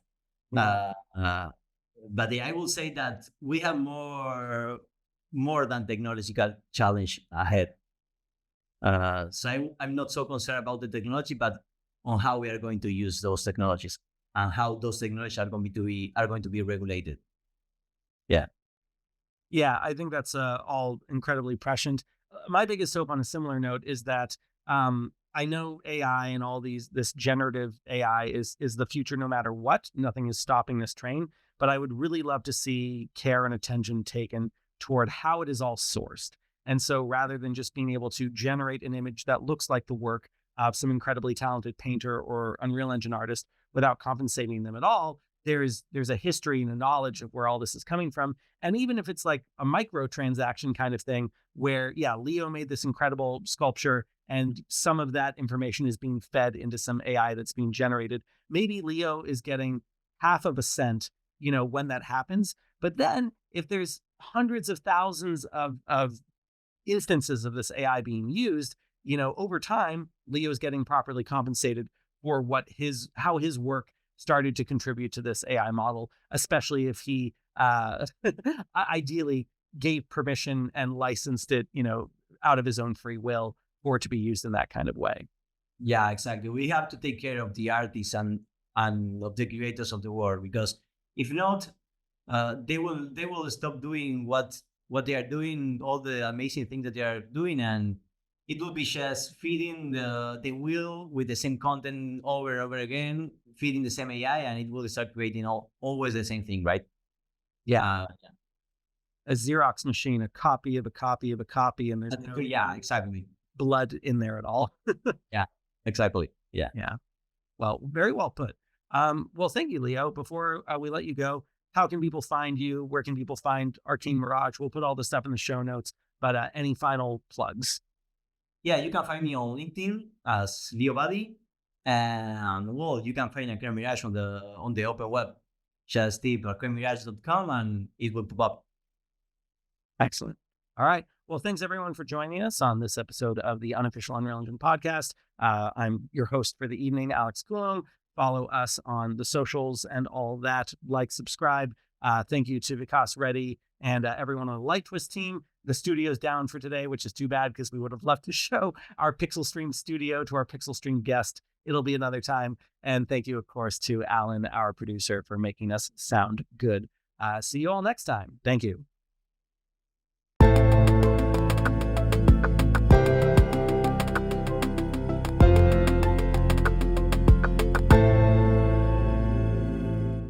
But I will say that we have more than technological challenge ahead. So I'm not so concerned about the technology, but on how we are going to use those technologies and how those technologies are going to be regulated. Yeah, I think that's all incredibly prescient. My biggest hope on a similar note is that I know AI and all this generative AI is the future no matter what. Nothing is stopping this train, but I would really love to see care and attention taken toward how it is all sourced. And so rather than just being able to generate an image that looks like the work of some incredibly talented painter or Unreal Engine artist without compensating them at all, there's a history and a knowledge of where all this is coming from. And even if it's like a microtransaction kind of thing where, yeah, Leo made this incredible sculpture and some of that information is being fed into some AI that's being generated, maybe Leo is getting half of a cent, when that happens. But then if there's hundreds of thousands of instances of this AI being used, over time, Leo's getting properly compensated for how his work started to contribute to this AI model, especially if he ideally gave permission and licensed it, out of his own free will for it to be used in that kind of way. Yeah, exactly. We have to take care of the artists and of the creators of the world, because if not, they will stop doing what they are doing, all the amazing things that they are doing, and it will be just feeding the wheel with the same content over and over again feeding the same AI, and it will start creating always the same thing, right? Yeah. A Xerox machine, a copy of a copy of a copy, and there's no Yeah, exactly. blood in there at all. Yeah, exactly. Yeah. Yeah. Well, very well put. Well, thank you, Leo. Before we let you go, how can people find you? Where can people find Arcane Mirage? We'll put all this stuff in the show notes, but any final plugs? Yeah, you can find me on LinkedIn as Leo Badi, and well, you can find Arcane Mirage on the open web. Just type arcanemirage.com and it will pop up. Excellent. All right. Well, thanks everyone for joining us on this episode of the Unofficial Unreal Engine podcast. I'm your host for the evening, Alex Coulomb. Follow us on the socials and all that. Like, subscribe. Thank you to Vikas Reddy and everyone on the Light Twist team. The studio's down for today, which is too bad because we would have loved to show our Pixel Stream studio to our Pixel Stream guest. It'll be another time. And thank you, of course, to Alan, our producer, for making us sound good. See you all next time. Thank you.